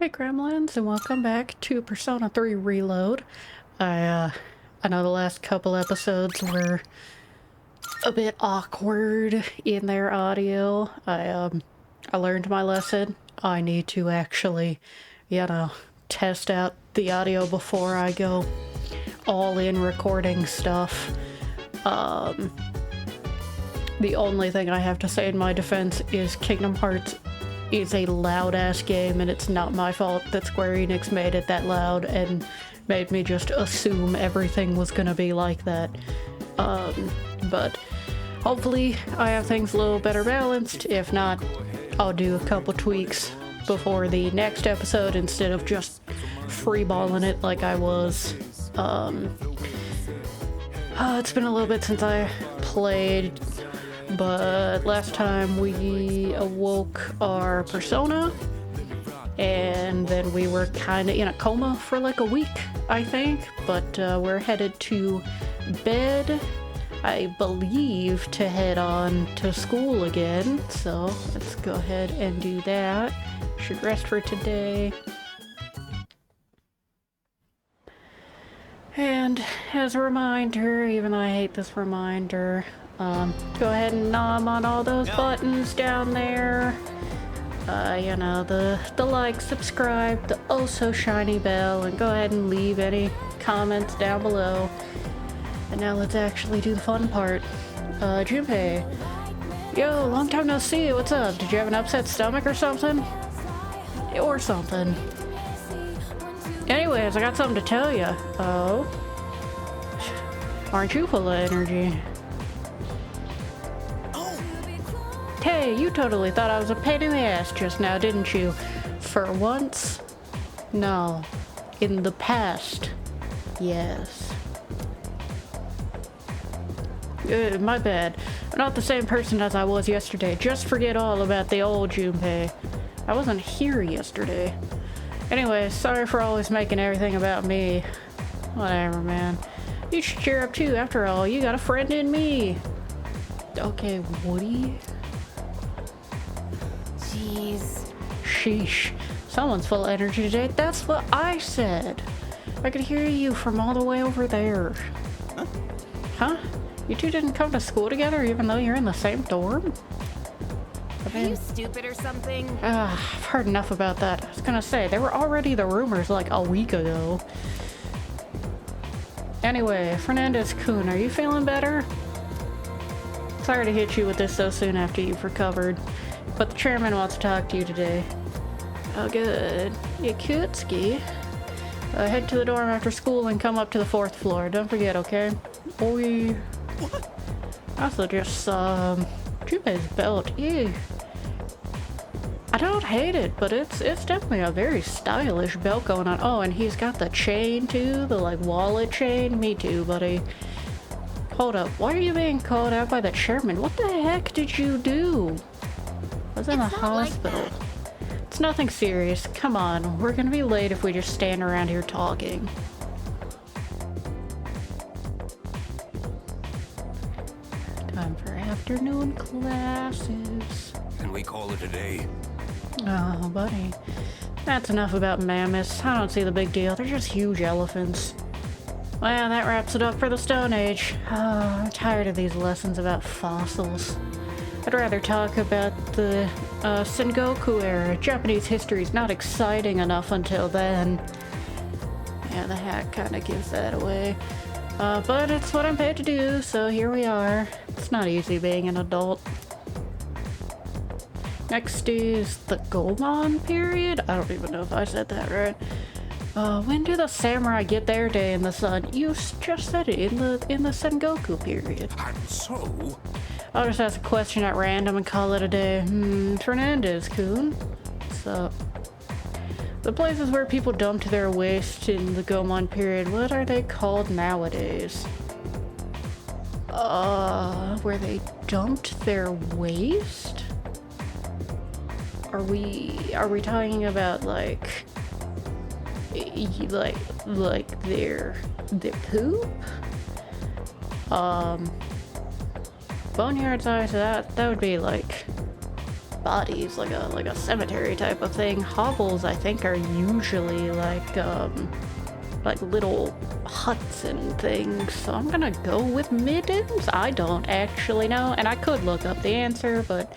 Hey gremlins, and welcome back to Persona 3 Reload. I know the last couple episodes were a bit awkward in their audio. I learned my lesson. I need to actually, test out the audio before I go all in recording stuff. The only thing I have to say in my defense is Kingdom Hearts is a loud-ass game, and it's not my fault that Square Enix made it that loud and made me just assume everything was gonna be like that. But hopefully I have things a little better balanced. If not, I'll do a couple tweaks before the next episode instead of just freeballing it like I was. It's been a little bit since I played, but last time we awoke our persona, and then we were kind of in a coma for like a week, I think, but we're headed to bed, I believe, to head on to school again, so let's go ahead and do that. Should rest for today. And as a reminder, even though I hate this reminder, go ahead and nom on all those buttons down there. The like, subscribe, the oh so shiny bell, and go ahead and leave any comments down below. And now let's actually do the fun part. Junpei. Yo, long time no see, what's up? Did you have an upset stomach or something? Or something. Anyways, I got something to tell you. Oh? Aren't you full of energy? Hey, you totally thought I was a pain in the ass just now, didn't you? For once? No. In the past. Yes. My bad. I'm not the same person as I was yesterday. Just forget all about the old Junpei. I wasn't here yesterday. Anyway, sorry for always making everything about me. Whatever, man. You should cheer up too, after all. You got a friend in me. Okay, Woody? Jeez. Sheesh. Someone's full of energy today. That's what I said. I could hear you from all the way over there. Huh? Huh? You two didn't come to school together even though you're in the same dorm? Are you stupid or something? I've heard enough about that. I was gonna say, there were already the rumors like a week ago. Anyway, Fernandez-kun, are you feeling better? Sorry to hit you with this so soon after you've recovered, but the chairman wants to talk to you today. Oh good. Yakutski. Head to the dorm after school and come up to the 4th floor. Don't forget, okay? Oi. What? I also just saw Junpei's belt. Ew. I don't hate it, but it's definitely a very stylish belt going on. Oh, and he's got the chain too, the like wallet chain. Me too, buddy. Hold up, why are you being called out by the chairman? What the heck did you do? I was in the hospital. Like it's nothing serious. Come on, we're gonna be late if we just stand around here talking. Time for afternoon classes. Can we call it a day? Oh, buddy. That's enough about mammoths. I don't see the big deal. They're just huge elephants. Well, that wraps it up for the Stone Age. Oh, I'm tired of these lessons about fossils. I'd rather talk about the Sengoku era. Japanese history's not exciting enough until then. Yeah, the hat kind of gives that away. But it's what I'm paid to do, so here we are. It's not easy being an adult. Next is the Goemon period? I don't even know if I said that right. When do the samurai get their day in the sun? You just said it, in the Sengoku period. And so? I'll just ask a question at random and call it a day. Fernandez-kun. So, the places where people dumped their waste in the Goemon period, what are they called nowadays? Where they dumped their waste? Are we talking about like their poop? Boneyard size, that would be like bodies, like a cemetery type of thing. Hovels, I think, are usually like little huts and things. So I'm gonna go with middens. I don't actually know, and I could look up the answer, but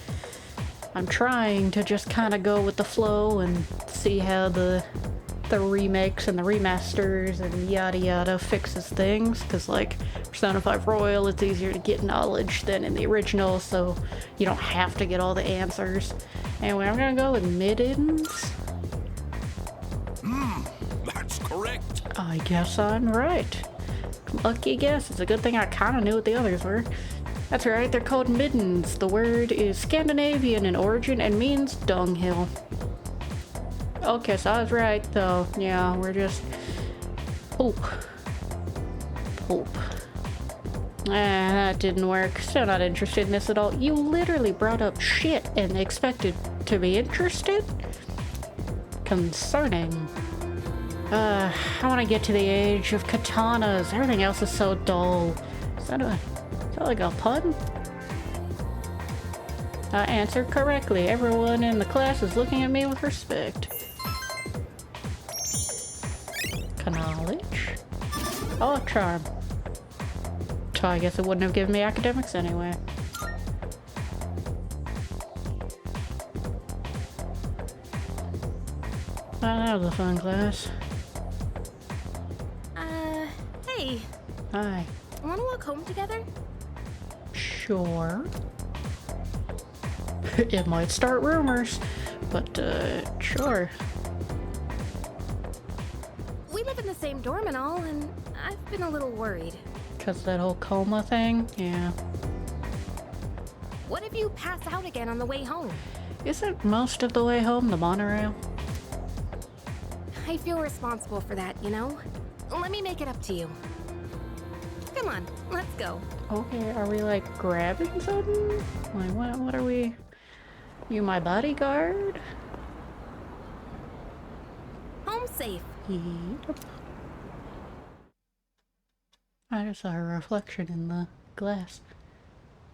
I'm trying to just kind of go with the flow and see how the remakes and the remasters and yada yada fixes things, because like Persona 5 Royal, it's easier to get knowledge than in the original, so you don't have to get all the answers. Anyway, I'm gonna go with middens. That's correct. I guess I'm right. Lucky guess. It's a good thing I kind of knew what the others were. That's right, they're called middens. The word is Scandinavian in origin and means dunghill. Okay, so I was right, though. Yeah, we're just... Poop. That didn't work. Still not interested in this at all. You literally brought up shit and expected to be interested? Concerning. I want to get to the age of katanas. Everything else is so dull. Is that like a pun? I answered correctly. Everyone in the class is looking at me with respect. Knowledge? Oh, charm. So I guess it wouldn't have given me academics anyway. Well, that was a fun class. Hey. Hi. Wanna walk home together? Sure. It might start rumors, but, sure. We live in the same dorm and all, and I've been a little worried. 'Cause that whole coma thing? Yeah. What if you pass out again on the way home? Isn't most of the way home the monorail? I feel responsible for that, you know? Let me make it up to you. Come on, let's go. Okay, are we like grabbing something? Like what are we? You my bodyguard? Home safe. Yep. I just saw a reflection in the glass.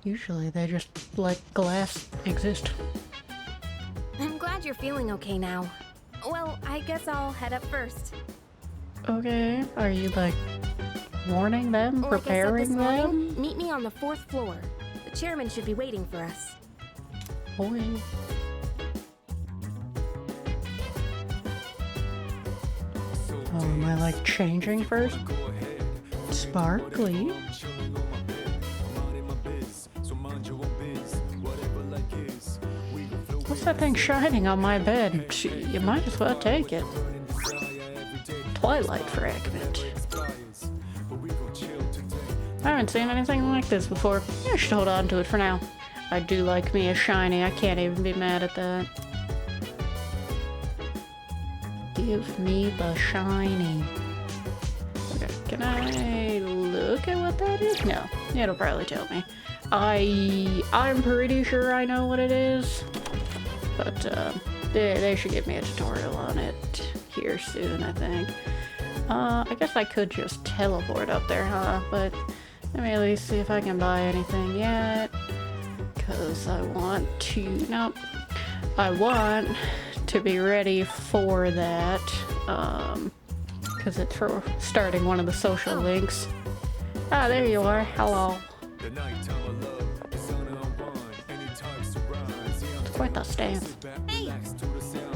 Usually they just let glass exist. I'm glad you're feeling okay now. Well, I guess I'll head up first. Okay, are you like warning them, Like I said this preparing them? morning, meet me on the 4th floor. The chairman should be waiting for us. Boy. Oh, am I like changing first? Sparkly. What's that thing shining on my bed? You might as well take it. Twilight fragment. I haven't seen anything like this before. I should hold on to it for now. I do like me a shiny. I can't even be mad at that. Give me the shiny. Okay, can I look at what that is? No, it'll probably tell me. I'm pretty sure I know what it is, but they should give me a tutorial on it here soon, I think. I guess I could just teleport up there, huh? But let me at least see if I can buy anything yet, because I want to, nope, I want to be ready for that, because it's for starting one of the social links. Ah, there you are. Hello. It's quite the stance. Hey!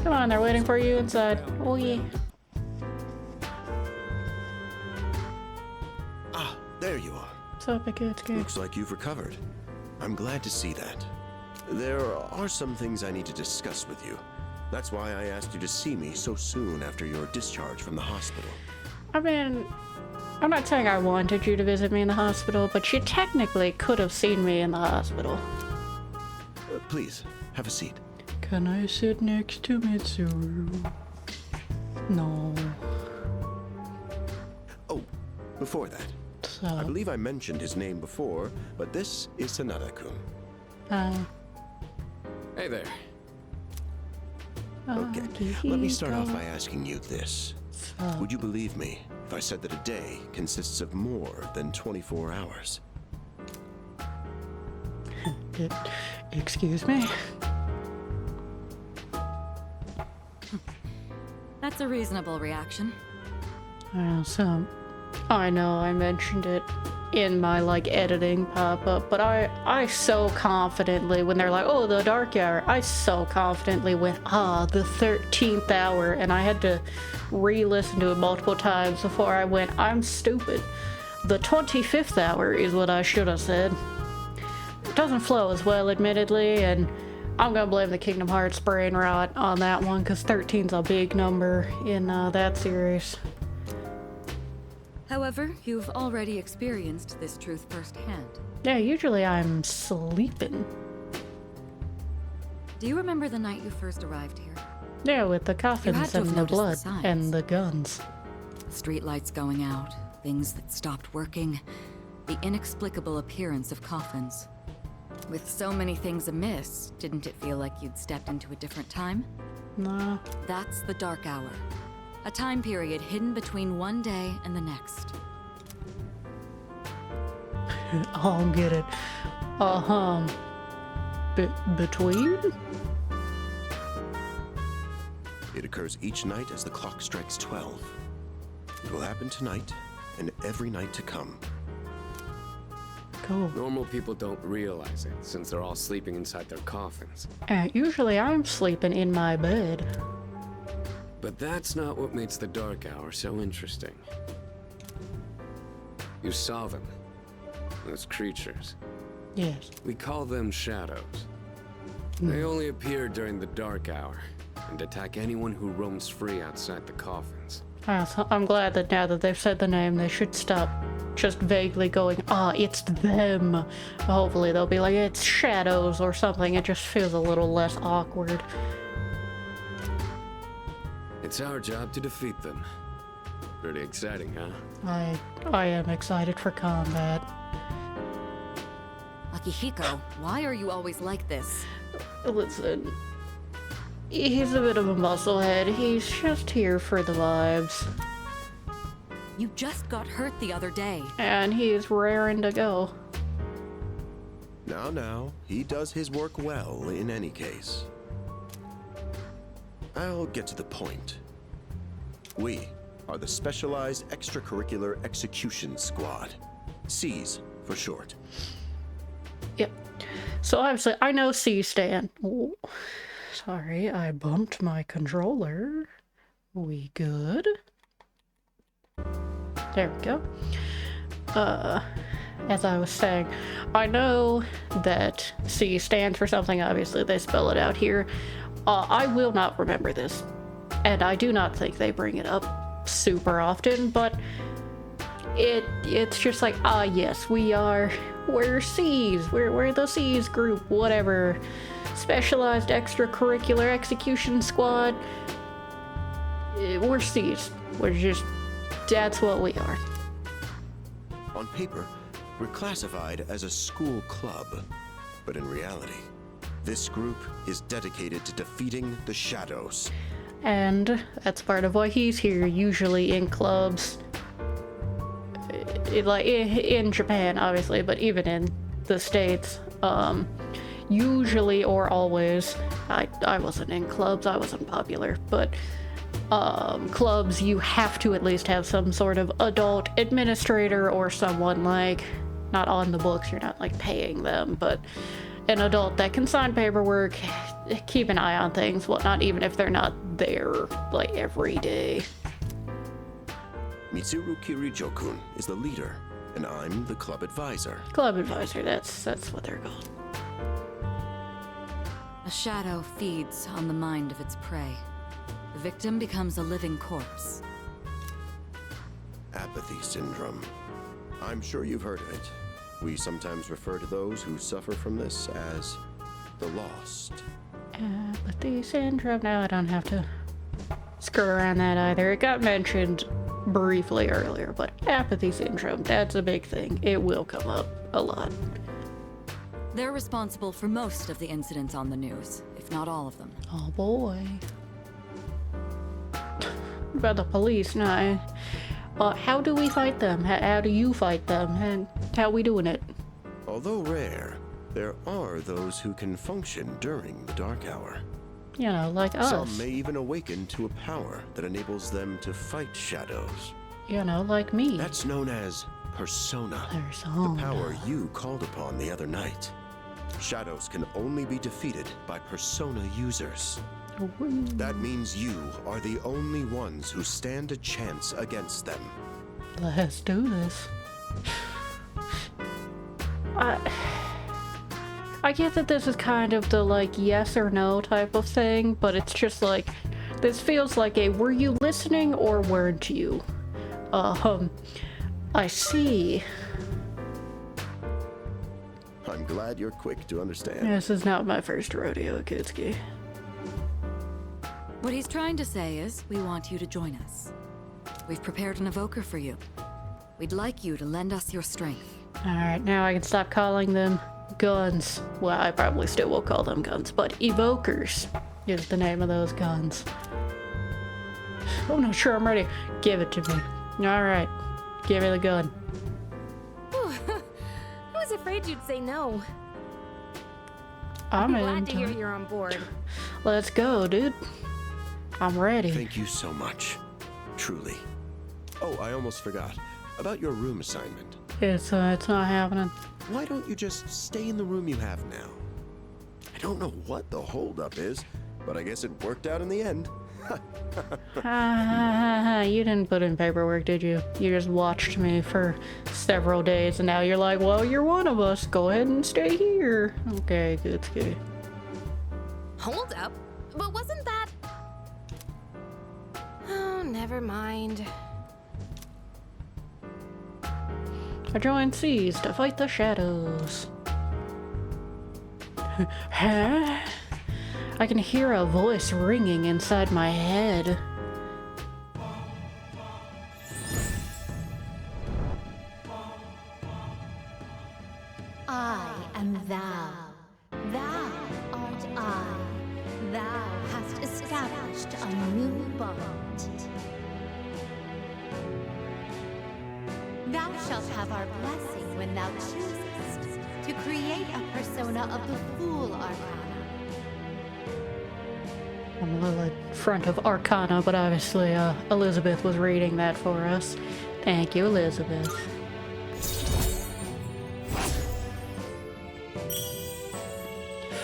Come on, they're waiting for you inside. Oh yeah. Ah, there you are. What's up, it's good. Looks like you've recovered. I'm glad to see that. There are some things I need to discuss with you. That's why I asked you to see me so soon after your discharge from the hospital. I mean, I'm not saying I wanted you to visit me in the hospital, but you technically could have seen me in the hospital. Please, have a seat. Can I sit next to Mitsuru? No. Oh, before that, So, I believe I mentioned his name before, but this is Sanada-kun. Hey there. Okay, let me start off by asking you this. So, Would you believe me if I said that a day consists of more than 24 hours? excuse me? It's a reasonable reaction. So, I know I mentioned it in my, like, editing pop-up, but I so confidently, when they're like, oh, the dark hour, I so confidently went, the 13th hour, and I had to re-listen to it multiple times before I went, I'm stupid. The 25th hour is what I should have said. It doesn't flow as well, admittedly, and I'm gonna blame the Kingdom Hearts brain rot on that one, because 13's a big number in that series. However, you've already experienced this truth firsthand. Yeah, usually I'm sleeping. Do you remember the night you first arrived here? Yeah, with the coffins to and have the noticed the blood signs. and the guns. Streetlights going out, things that stopped working, the inexplicable appearance of coffins. With so many things amiss, didn't it feel like you'd stepped into a different time? Nah. That's the Dark Hour. A time period hidden between one day and the next. I'll get it. Between? It occurs each night as the clock strikes 12. It will happen tonight and every night to come. Cool. Normal people don't realize it, since they're all sleeping inside their coffins. Usually I'm sleeping in my bed. But that's not what makes the Dark Hour so interesting. You saw them. Those creatures. Yes. We call them shadows. They only appear during the Dark Hour, and attack anyone who roams free outside the coffins. So I'm glad that now that they've said the name, they should stop just vaguely going, it's them. Hopefully they'll be like, it's shadows or something. It just feels a little less awkward. It's our job to defeat them. Pretty exciting, huh? I am excited for combat. Akihiko, why are you always like this? Listen, he's a bit of a musclehead. He's just here for the vibes. You just got hurt the other day. And he's raring to go. Now, he does his work well in any case. I'll get to the point. We are the Specialized Extracurricular Execution Squad. C's for short. Yep. So obviously, I know C-Stan. Ooh. Sorry, I bumped my controller. We good? There we go. As I was saying, I know that C stands for something. Obviously, they spell it out here. I will not remember this, and I do not think they bring it up super often, but it's just like, yes, we're C's, we're the C's group, whatever. Specialized Extracurricular Execution Squad. We're C's. That's what we are. On paper, we're classified as a school club, but in reality, this group is dedicated to defeating the shadows. And that's part of why he's here, usually in clubs. Like in Japan, obviously, but even in the States, usually or always, I wasn't in clubs, I wasn't popular, but clubs, you have to at least have some sort of adult administrator or someone like, not on the books, you're not like paying them, but an adult that can sign paperwork, keep an eye on things, whatnot, even if they're not there like every day. Mitsuru Kirijo-kun is the leader, and I'm the club advisor. Club advisor, that's what they're called. A shadow feeds on the mind of its prey. The victim becomes a living corpse. Apathy syndrome. I'm sure you've heard of it. We sometimes refer to those who suffer from this as the lost. Apathy syndrome. Now I don't have to skirt around that either. It got mentioned briefly earlier, but apathy syndrome, that's a big thing. It will come up a lot. They're responsible for most of the incidents on the news, if not all of them. Oh boy. What about the police now? How do we fight them? How do you fight them? And how we doing it? Although rare, there are those who can function during the dark hour. You know, like us. Some may even awaken to a power that enables them to fight shadows. You know, like me. That's known as persona. Persona. The power you called upon the other night. Shadows can only be defeated by persona users. That means you are the only ones who stand a chance against them. Let's do this. I get that this is kind of the like yes or no type of thing, but it's just like this feels like a were you listening or weren't you? I see. I'm glad you're quick to understand. This is not my first rodeo, Kutsuki. What he's trying to say is, we want you to join us. We've prepared an evoker for you. We'd like you to lend us your strength. Alright, now I can stop calling them guns. Well, I probably still will call them guns, but evokers is the name of those guns. Oh no, sure, I'm ready. Give it to me. Alright, give me the gun. Whew. I was afraid you'd say no. I'm glad in. to hear you're on board. Let's go, dude. I'm ready. Thank you so much. Truly. Oh, I almost forgot. About your room assignment. It's not happening. Why don't you just stay in the room you have now? I don't know what the holdup is, but I guess it worked out in the end. You didn't put in paperwork, did you? You just watched me for several days, and now you're like, well, you're one of us. Go ahead and stay here. Okay, good. Hold up. But wasn't that... Oh, never mind. I joined Seas to fight the shadows. Huh? I can hear a voice ringing inside my head. I am thou. Thou art I. Thou hast established a new bond. Thou shalt have our blessing when thou choosest to create a persona of the Fool Arcana. I'm a little in front of Arcana, but obviously Elizabeth was reading that for us. Thank you, Elizabeth.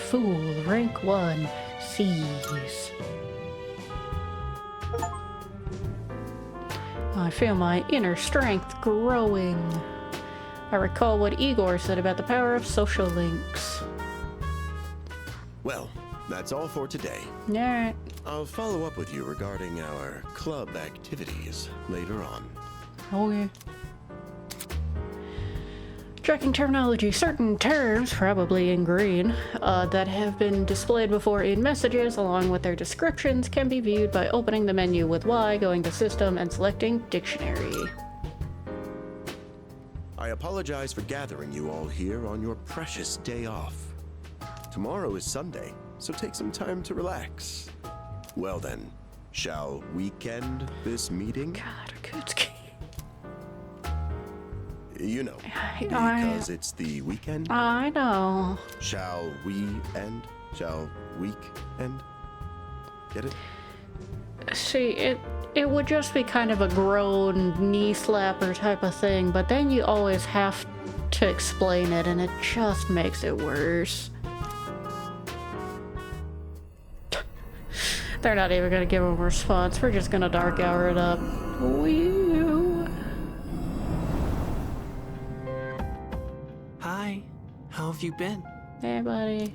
Fool, rank 1, Seas. I feel my inner strength growing. I recall what Igor said about the power of social links. Well, that's all for today. Alright. I'll follow up with you regarding our club activities later on. Oh yeah. Tracking terminology. Certain terms, probably in green, that have been displayed before in messages along with their descriptions can be viewed by opening the menu with Y, going to System, and selecting Dictionary. I apologize for gathering you all here on your precious day off. Tomorrow is Sunday, so take some time to relax. Well then, shall weekend this meeting? God, Kutsuki. You know, I- because it's the weekend. I know. Shall we end? Shall week end? Get it? See, it would just be kind of a groan knee slapper type of thing, but then you always have to explain it, and it just makes it worse. They're not even gonna give him a response. We're just gonna dark hour it up. Wee-oo. Hi, how have you been? Hey, buddy.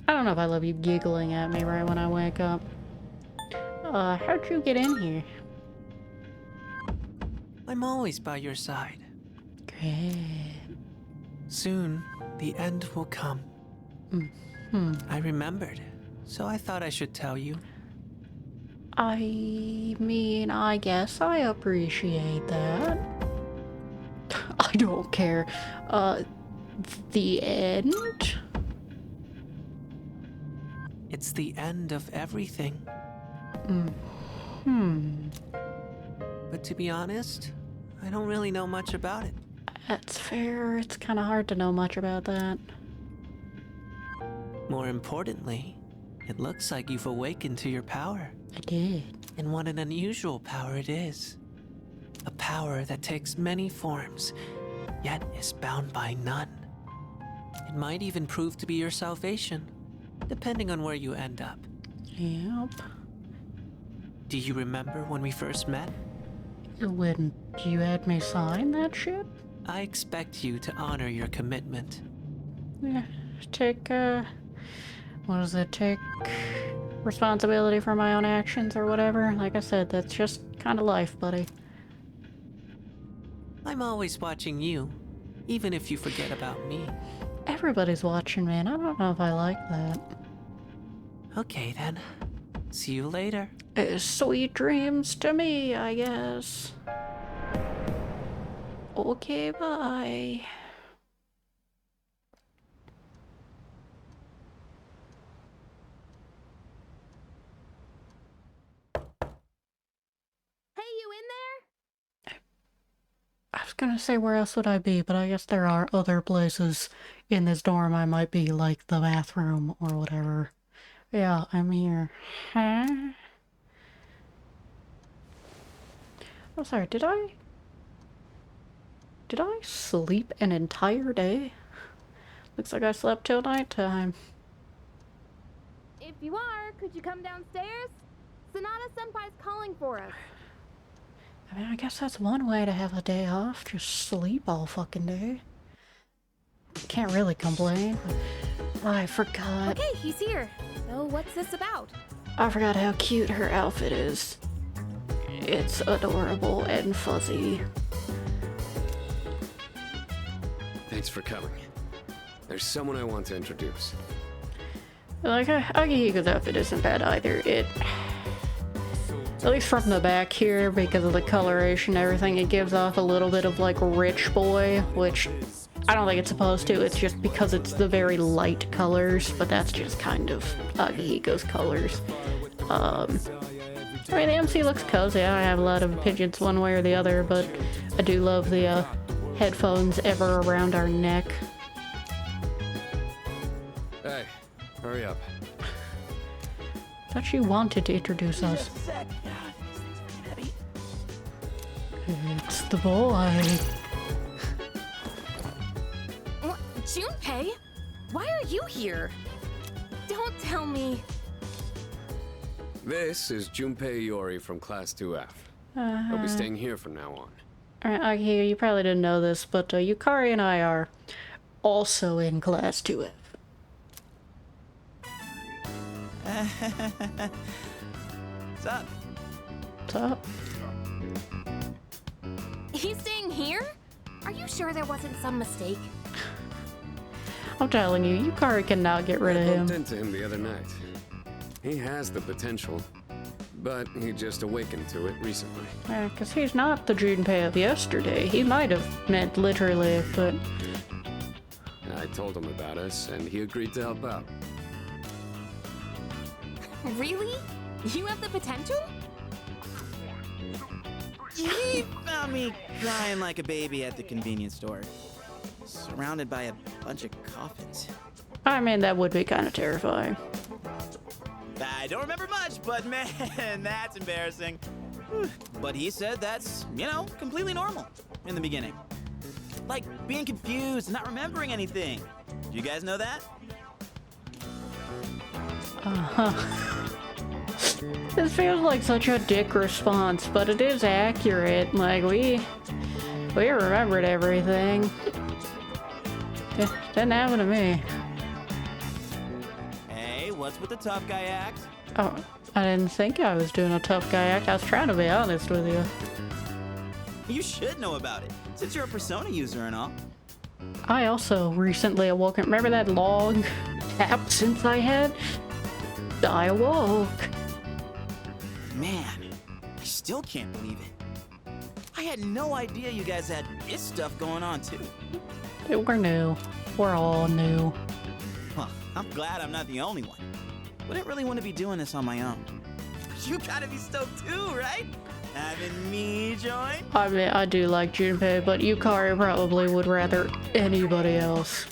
I don't know if I love you giggling at me right when I wake up. How'd you get in here? I'm always by your side. Great. Soon, the end will come. I remembered, so I thought I should tell you. I mean, I guess I appreciate that. I don't care. The end? It's the end of everything. But to be honest, I don't really know much about it. That's fair. It's kind of hard to know much about that. More importantly, it looks like you've awakened to your power. I did. And what an unusual power it is. A power that takes many forms, yet is bound by none. It might even prove to be your salvation, depending on where you end up. Yep. Do you remember when we first met? When you had me sign that shit? I expect you to honor your commitment. Yeah. Take, what does it take? Responsibility for my own actions or whatever. Like I said, that's just kind of life, buddy. I'm always watching you, even if you forget about me. Everybody's watching me, and I don't know if I like that. Okay then. See you later. Sweet dreams to me, I guess. Okay, bye. Hey, you in there? I was gonna say where else would I be, but I guess there are other places in this dorm I might be, like the bathroom or whatever. Yeah, I'm here. Huh? I'm sorry, did I sleep an entire day? Looks like I slept till nighttime. If you are, could you come downstairs? Sonata-senpai's calling for us. I mean, I guess that's one way to have a day off. Just sleep all fucking day. Can't really complain. I forgot. Okay, he's here. So what's this about? I forgot how cute her outfit is. It's adorable and fuzzy. Thanks for coming. There's someone I want to introduce. Like, Akihiko's outfit isn't bad either. At least from the back here, because of the coloration and everything, it gives off a little bit of, like, rich boy, which I don't think it's supposed to. It's just because it's the very light colors, but that's just kind of Akihiko's colors. I mean, the MC looks cozy. I have a lot of opinions one way or the other, but I do love the headphones ever around our neck. Hey, hurry up. Thought you wanted to introduce us. It's the boy. What? Junpei? Why are you here? Don't tell me. This is Junpei Iori from Class 2F. I'll be staying here from now on. Alright, Akihiko, you probably didn't know this, but Yukari and I are also in Class 2F. What's up? What's up? He's staying here? Are you sure there wasn't some mistake? I'm telling you, Yukari cannot get rid of I him. bumped into him the other night. He has the potential, but he just awakened to it recently. Yeah, because he's not the Junpei of yesterday. He might have meant literally, but... I told him about us, and he agreed to help out. Really? You have the potential? He found me crying like a baby at the convenience store, surrounded by a bunch of coffins. I mean, that would be kind of terrifying. I don't remember much, but man, that's embarrassing. But he said that's, completely normal in the beginning. Like being confused and not remembering anything. Do you guys know that? This feels like such a dick response, but it is accurate. Like, we remembered everything. It didn't happen to me. Hey, what's with the tough guy act? Oh, I didn't think I was doing a tough guy act. I was trying to be honest with you. You should know about it, since you're a Persona user and all. I also recently awoken. Remember that long absence I had? I awoke. Man, I still can't believe it. I had no idea you guys had this stuff going on, too. We're new. We're all new. Well, I'm glad I'm not the only one. Wouldn't really want to be doing this on my own. You gotta be stoked too, right? Having me join? I mean, I do like Junpei, but Yukari probably would rather anybody else.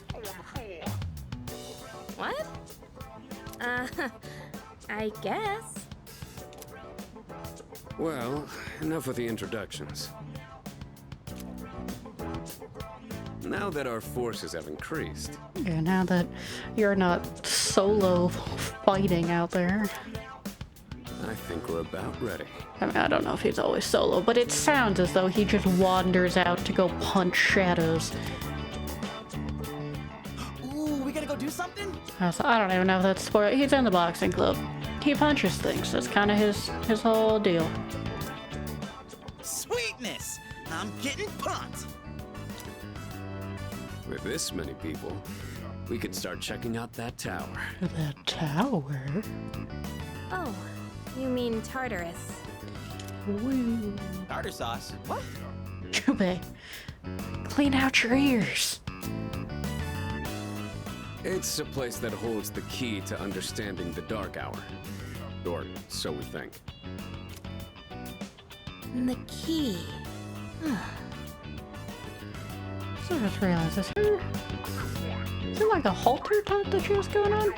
What? I guess. Well, enough with the introductions. Now that our forces have increased, Yeah, now that you're not solo fighting out there. I think we're about ready. I mean, I don't know if he's always solo, but it sounds as though he just wanders out to go punch shadows. Ooh, we gotta go do something? I don't even know if that's spoiler. He's in the boxing club. He punches things. That's kind of his whole deal. Sweetness! I'm getting pumped. With this many people, we could start checking out that tower. That tower? Oh, you mean Tartarus. Woo. Tartar sauce. What? Junpei, clean out your ears. It's a place that holds the key to understanding the Dark Hour. Or so we think. The key. So I just realized this. Is it like a halter type that she has going on?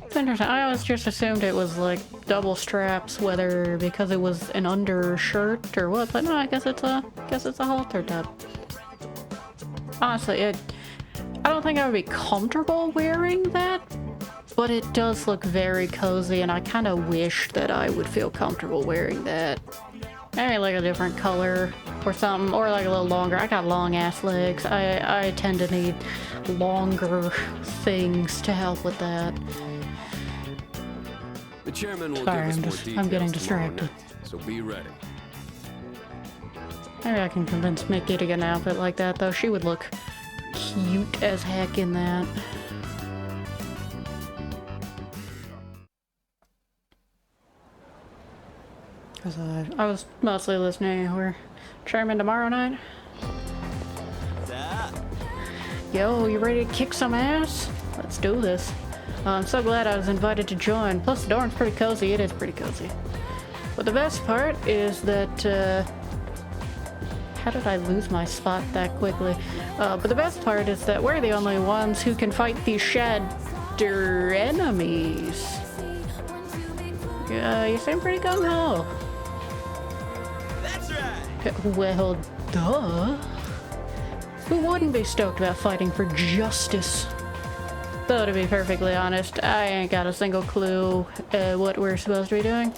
It's interesting. I always just assumed it was like double straps, whether because it was an undershirt or what. But no, I guess it's a halter type. Honestly, I don't think I would be comfortable wearing that, but it does look very cozy, and I kind of wish that I would feel comfortable wearing that. Maybe like a different color or something, or like a little longer. I got long ass legs. I tend to need longer things to help with that. The chairman will Sorry, give us I'm more just- details I'm getting tomorrow distracted. night, so be ready. Maybe I can convince Mickey to get an outfit like that, though. She would look cute as heck in that. Because I was mostly listening. We're chairman tomorrow night. What's up? Yo, you ready to kick some ass? Let's do this. I'm so glad I was invited to join. Plus, the dorm's pretty cozy. It is pretty cozy. But the best part is that, how did I lose my spot that quickly? But the best part is that we're the only ones who can fight these shadow enemies. You seem pretty gung-ho. That's right. Well, duh. Who wouldn't be stoked about fighting for justice? Though, to be perfectly honest, I ain't got a single clue what we're supposed to be doing.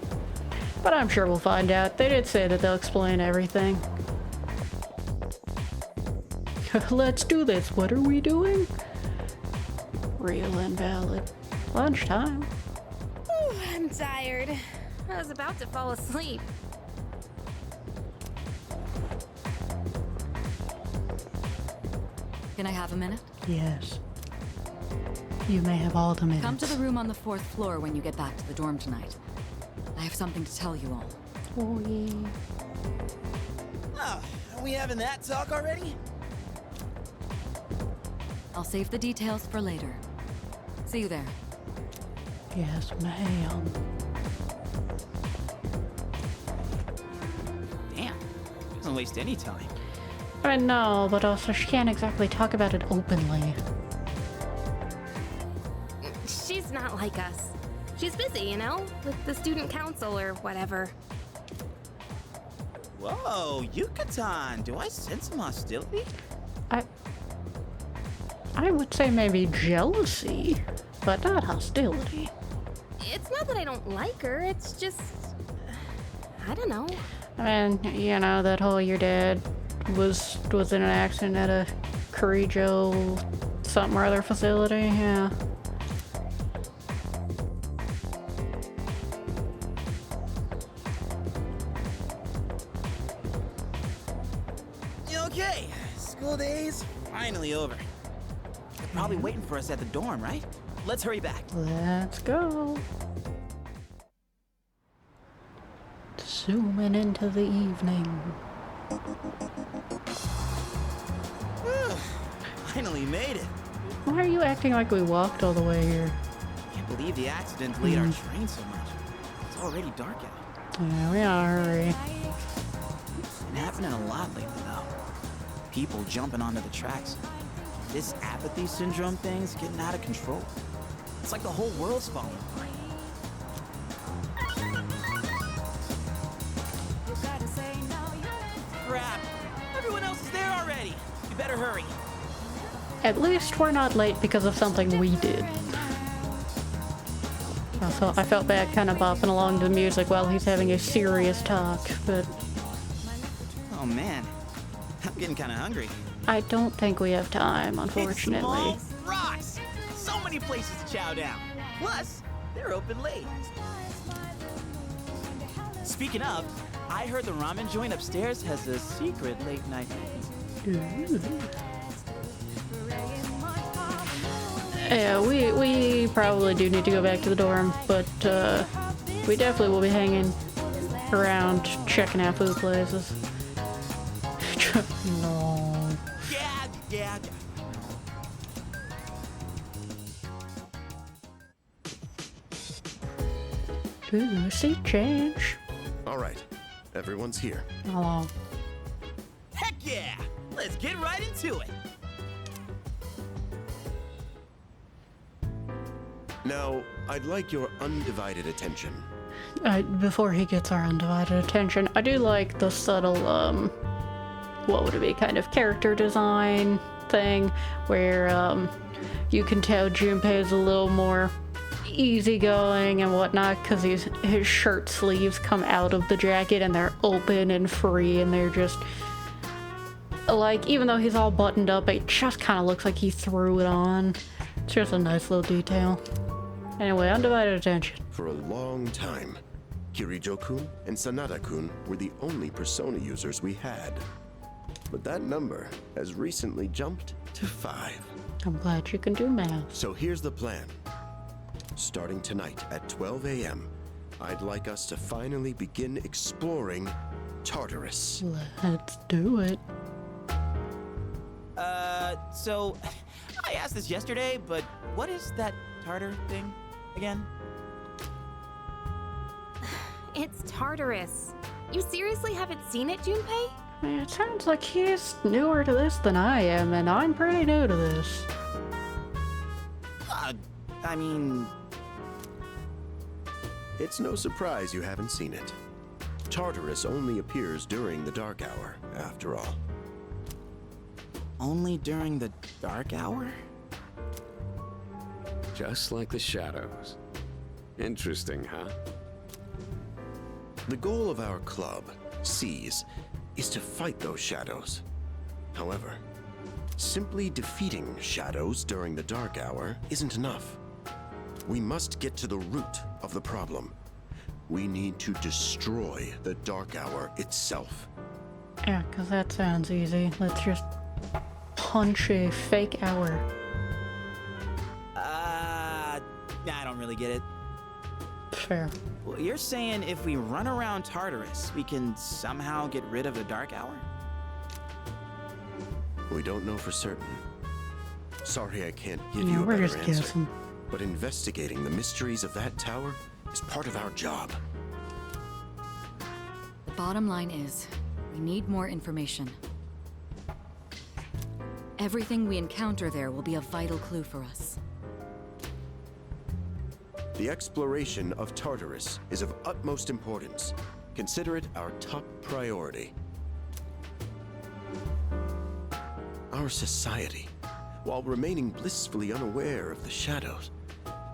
But I'm sure we'll find out. They did say that they'll explain everything. Let's do this. What are we doing? Real and valid. Lunchtime. Ooh, I'm tired. I was about to fall asleep. Can I have a minute? Yes. You may have all the minutes. Come to the room on the 4th floor when you get back to the dorm tonight. I have something to tell you all. Oh, yeah. Oh, are we having that talk already? I'll save the details for later. See you there. Yes, ma'am. Damn. Doesn't waste any time. I know, but also she can't exactly talk about it openly. She's not like us. She's busy, you know, with the student council or whatever. Whoa, Yucatan. Do I sense some hostility? I would say maybe jealousy, but not hostility. It's not that I don't like her, it's just... I don't know. I mean, you know, that whole your dad was in an accident at a Corrijo something or other facility, yeah. Okay, school day's finally over. They're probably waiting for us at the dorm, right? Let's hurry back. Let's go. Zooming into the evening. Finally made it. Why are you acting like we walked all the way here? Can't believe the accident delayed our train so much. It's already dark out. Yeah, we gotta hurry. Been happening a lot lately, though. People jumping onto the tracks. This apathy syndrome thing's getting out of control. It's like the whole world's falling apart. Crap! Everyone else is there already. You better hurry. At least we're not late because of something we did. I felt bad kind of bopping along to the music while he's having a serious talk, but Oh man, I'm getting kind of hungry. I don't think we have time, It's unfortunately. small rocks. So many places to chow down. Plus, they're open late. Speaking of, I heard the ramen joint upstairs has a secret late night menu. Yeah, we probably do need to go back to the dorm, but we definitely will be hanging around checking out food places. No. Yeah. Ooh, seat change. All right, everyone's here. How long? Heck yeah! Let's get right into it. Now, I'd like your undivided attention. Before he gets our undivided attention, I do like the subtle, what would it be, kind of character design thing, where, you can tell Junpei's a little more easygoing and whatnot, because his shirt sleeves come out of the jacket and they're open and free, and they're just, like, even though he's all buttoned up, it just kind of looks like he threw it on. It's just a nice little detail. Anyway, undivided attention. For a long time, Kirijo-kun and Sanada-kun were the only persona users we had. But that number has recently jumped to 5. I'm glad you can do math. So here's the plan. Starting tonight at 12 a.m., I'd like us to finally begin exploring Tartarus. Let's do it. So I asked this yesterday, but what is that tartar thing again? It's Tartarus. You seriously haven't seen it, Junpei? It sounds like he's newer to this than I am, and I'm pretty new to this. I mean, It's no surprise you haven't seen it. Tartarus only appears during the dark hour, after all. only during the dark hour? Just like the shadows. Interesting, huh? The goal of our club, Seize, is to fight those shadows. However, simply defeating shadows during the dark hour isn't enough. We must get to the root of the problem. We need to destroy the dark hour itself. Yeah, because that sounds easy. Let's just punch a fake hour. I don't really get it. Fair. Well, you're saying if we run around Tartarus, we can somehow get rid of the dark hour? We don't know for certain. Sorry I can't give Yeah, you a we're better just answer. guessing. But investigating the mysteries of that tower is part of our job. The bottom line is, we need more information. Everything we encounter there will be a vital clue for us. The exploration of Tartarus is of utmost importance. Consider it our top priority. Our society, while remaining blissfully unaware of the shadows,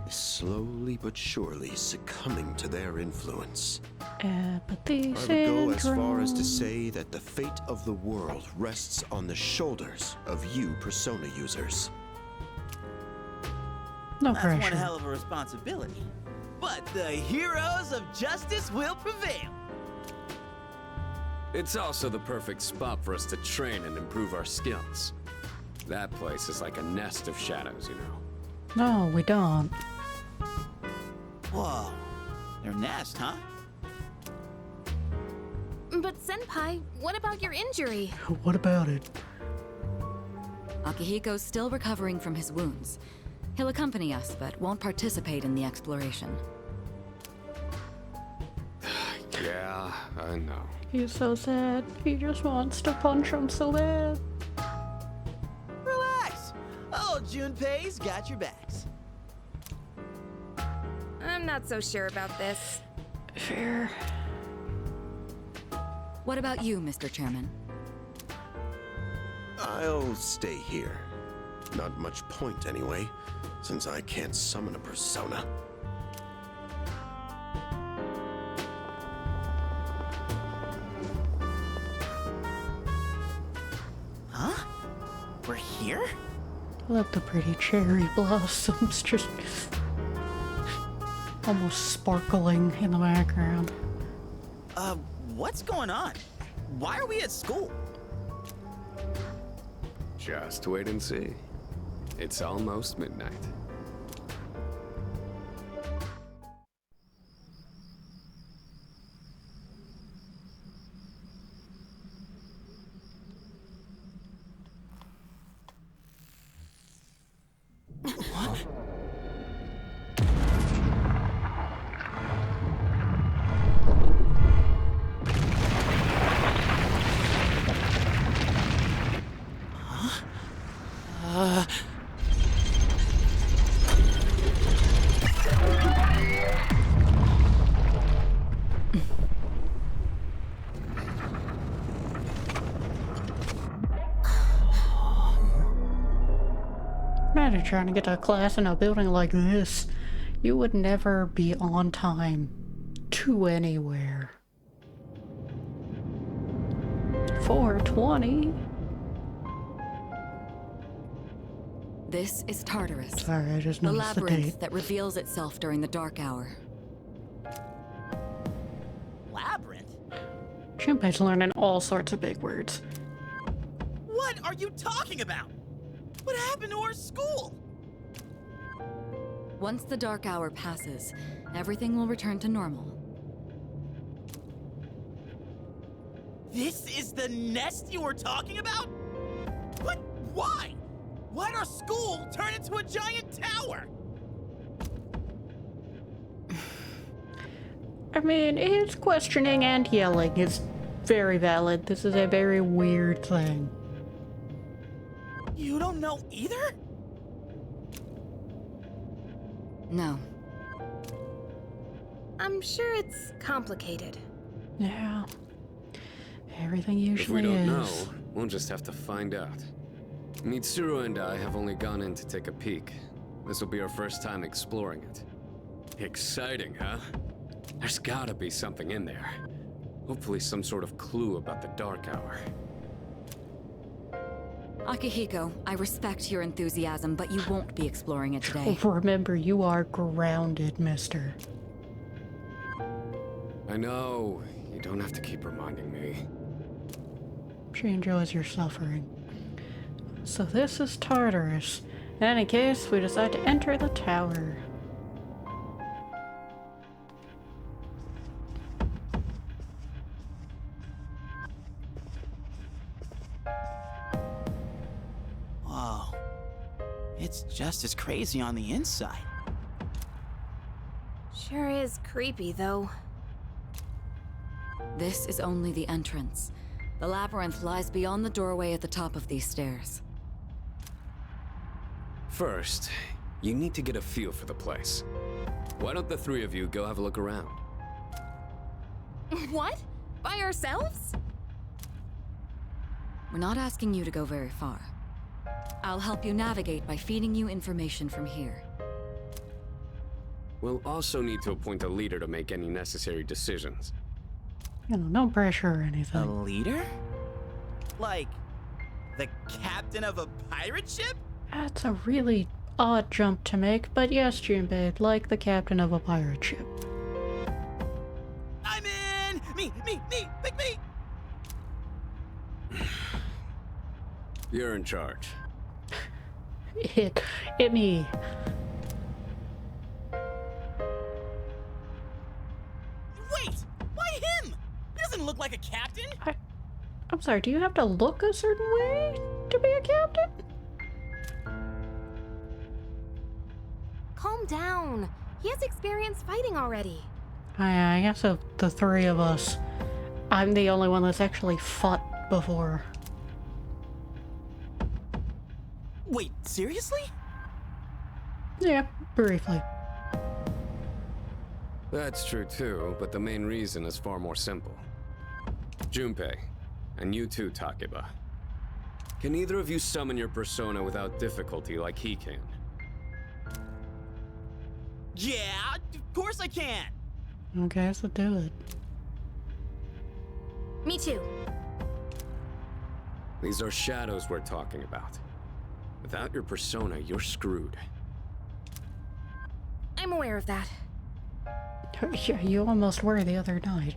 is slowly but surely succumbing to their influence. Apathy I would go as far syndrome. as to say that the fate of the world rests on the shoulders of you persona users. No That's one pressure. hell of a responsibility. But the heroes of justice will prevail. It's also the perfect spot for us to train and improve our skills. That place is like a nest of shadows, you know. No, we don't. Whoa, their nest, huh? But Senpai, what about your injury? What about it? Akihiko's still recovering from his wounds. He'll accompany us, but won't participate in the exploration. Yeah, I know. He's so sad. He just wants to punch him so bad. Relax. Oh, Junpei's got your backs. I'm not so sure about this. Fair. What about you, Mr. Chairman? I'll stay here. Not much point anyway, since I can't summon a persona. Huh? We're here? I love the pretty cherry blossoms just almost sparkling in the background. What's going on? Why are we at school? Just wait and see. It's almost midnight. Imagine trying to get to class in a building like this. You would never be on time to anywhere. 4:20. This is Tartarus. Sorry, I just The noticed the labyrinth date. that reveals itself during the dark hour. Labyrinth? Junpei's learning all sorts of big words. What are you talking about? What happened to our school? Once the dark hour passes, everything will return to normal. This is the nest you were talking about? What? Why? Why'd our school turn into a giant tower? I mean, his questioning and yelling is very valid. This is a very weird thing. You don't know either? No. I'm sure it's complicated. Yeah. Everything If usually we don't know, is. we'll just have to find out. Mitsuru and I have only gone in to take a peek. This will be our first time exploring it. Exciting, huh? There's gotta be something in there. Hopefully some sort of clue about the dark hour. Akihiko, I respect your enthusiasm, but you won't be exploring it today. Remember, you are grounded, mister. I know. You don't have to keep reminding me. She enjoys your suffering. So this is Tartarus. In any case, we decide to enter the tower. Whoa. It's just as crazy on the inside. Sure is creepy, though. This is only the entrance. The labyrinth lies beyond the doorway at the top of these stairs. First, you need to get a feel for the place. Why don't the three of you go have a look around? What? By ourselves? We're not asking you to go very far. I'll help you navigate by feeding you information from here. We'll also need to appoint a leader to make any necessary decisions. You know, no pressure or A anything. leader? Like, the captain of a pirate ship? That's a really odd jump to make, but yes, Junpei, like the captain of a pirate ship. I'm in! Me! Pick me! You're in charge. Hit me. Wait! Why him? He doesn't look like a captain! I'm sorry, do you have to look a certain way to be a captain? Calm down. He has experience fighting already. I guess of the three of us, I'm the only one that's actually fought before. Wait, seriously? Yeah, briefly. That's true too, but the main reason is far more simple. Junpei, and you too, Takeba. Can either of you summon your persona without difficulty like he can? Yeah, of course I can. Okay, so do it. Me too. These are shadows we're talking about. Without your persona, you're screwed. I'm aware of that. Yeah, you almost were the other night.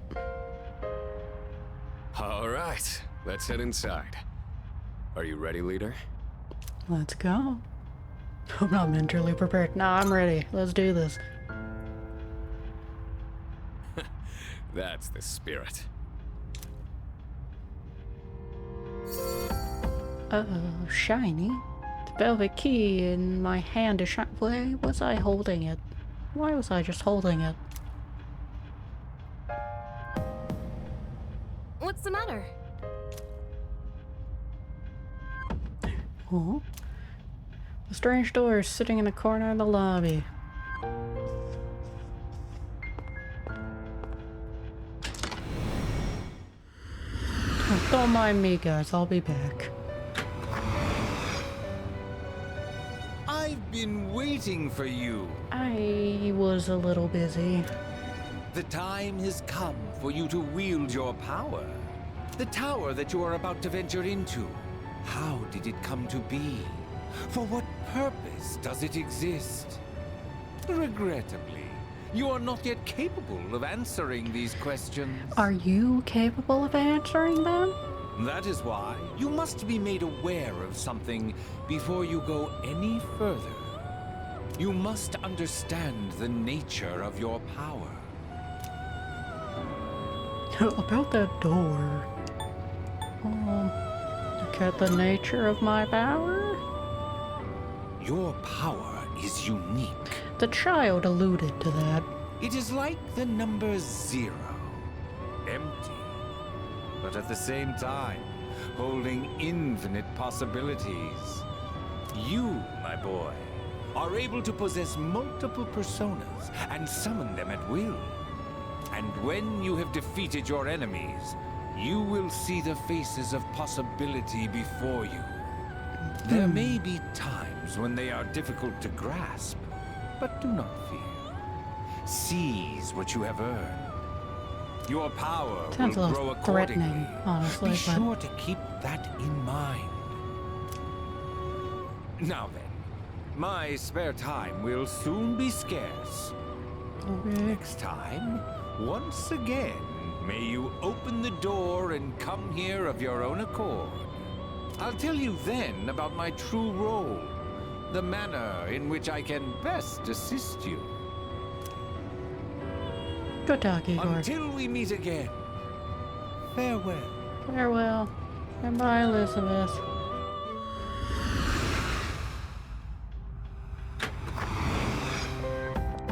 All right, let's head inside. Are you ready, leader? Let's go. I'm not mentally prepared. Nah, I'm ready. Let's do this. That's the spirit. Uh-oh, shiny. The velvet key in my hand is shiny. Why was I holding it? Why was I just holding it? What's the matter? Oh? A strange door is sitting in the corner of the lobby. Don't mind me, guys. I'll be back. I've been waiting for you. I was a little busy. The time has come for you to wield your power. The tower that you are about to venture into. How did it come to be? For what purpose does it exist? Regrettably, you are not yet capable of answering these questions. Are you capable of answering them? That is why you must be made aware of something before you go any further. You must understand the nature of your power. About that door. Look at the nature of my power. Your power is unique. The child alluded to that. It is like the number 0. Empty. But at the same time, holding infinite possibilities. You, my boy, are able to possess multiple personas and summon them at will. And when you have defeated your enemies, you will see the faces of possibility before you. There may be times when they are difficult to grasp, but do not fear. Seize what you have earned. Your power Sounds a will little grow accordingly. threatening, honestly, Be but- sure to keep that in mind. Now then, my spare time will soon be scarce. Okay. Next time, once again, may you open the door and come here of your own accord. I'll tell you then about my true role, the manner in which I can best assist you. Good talk, Igor. Until we meet again, farewell. Farewell. Goodbye, Elizabeth.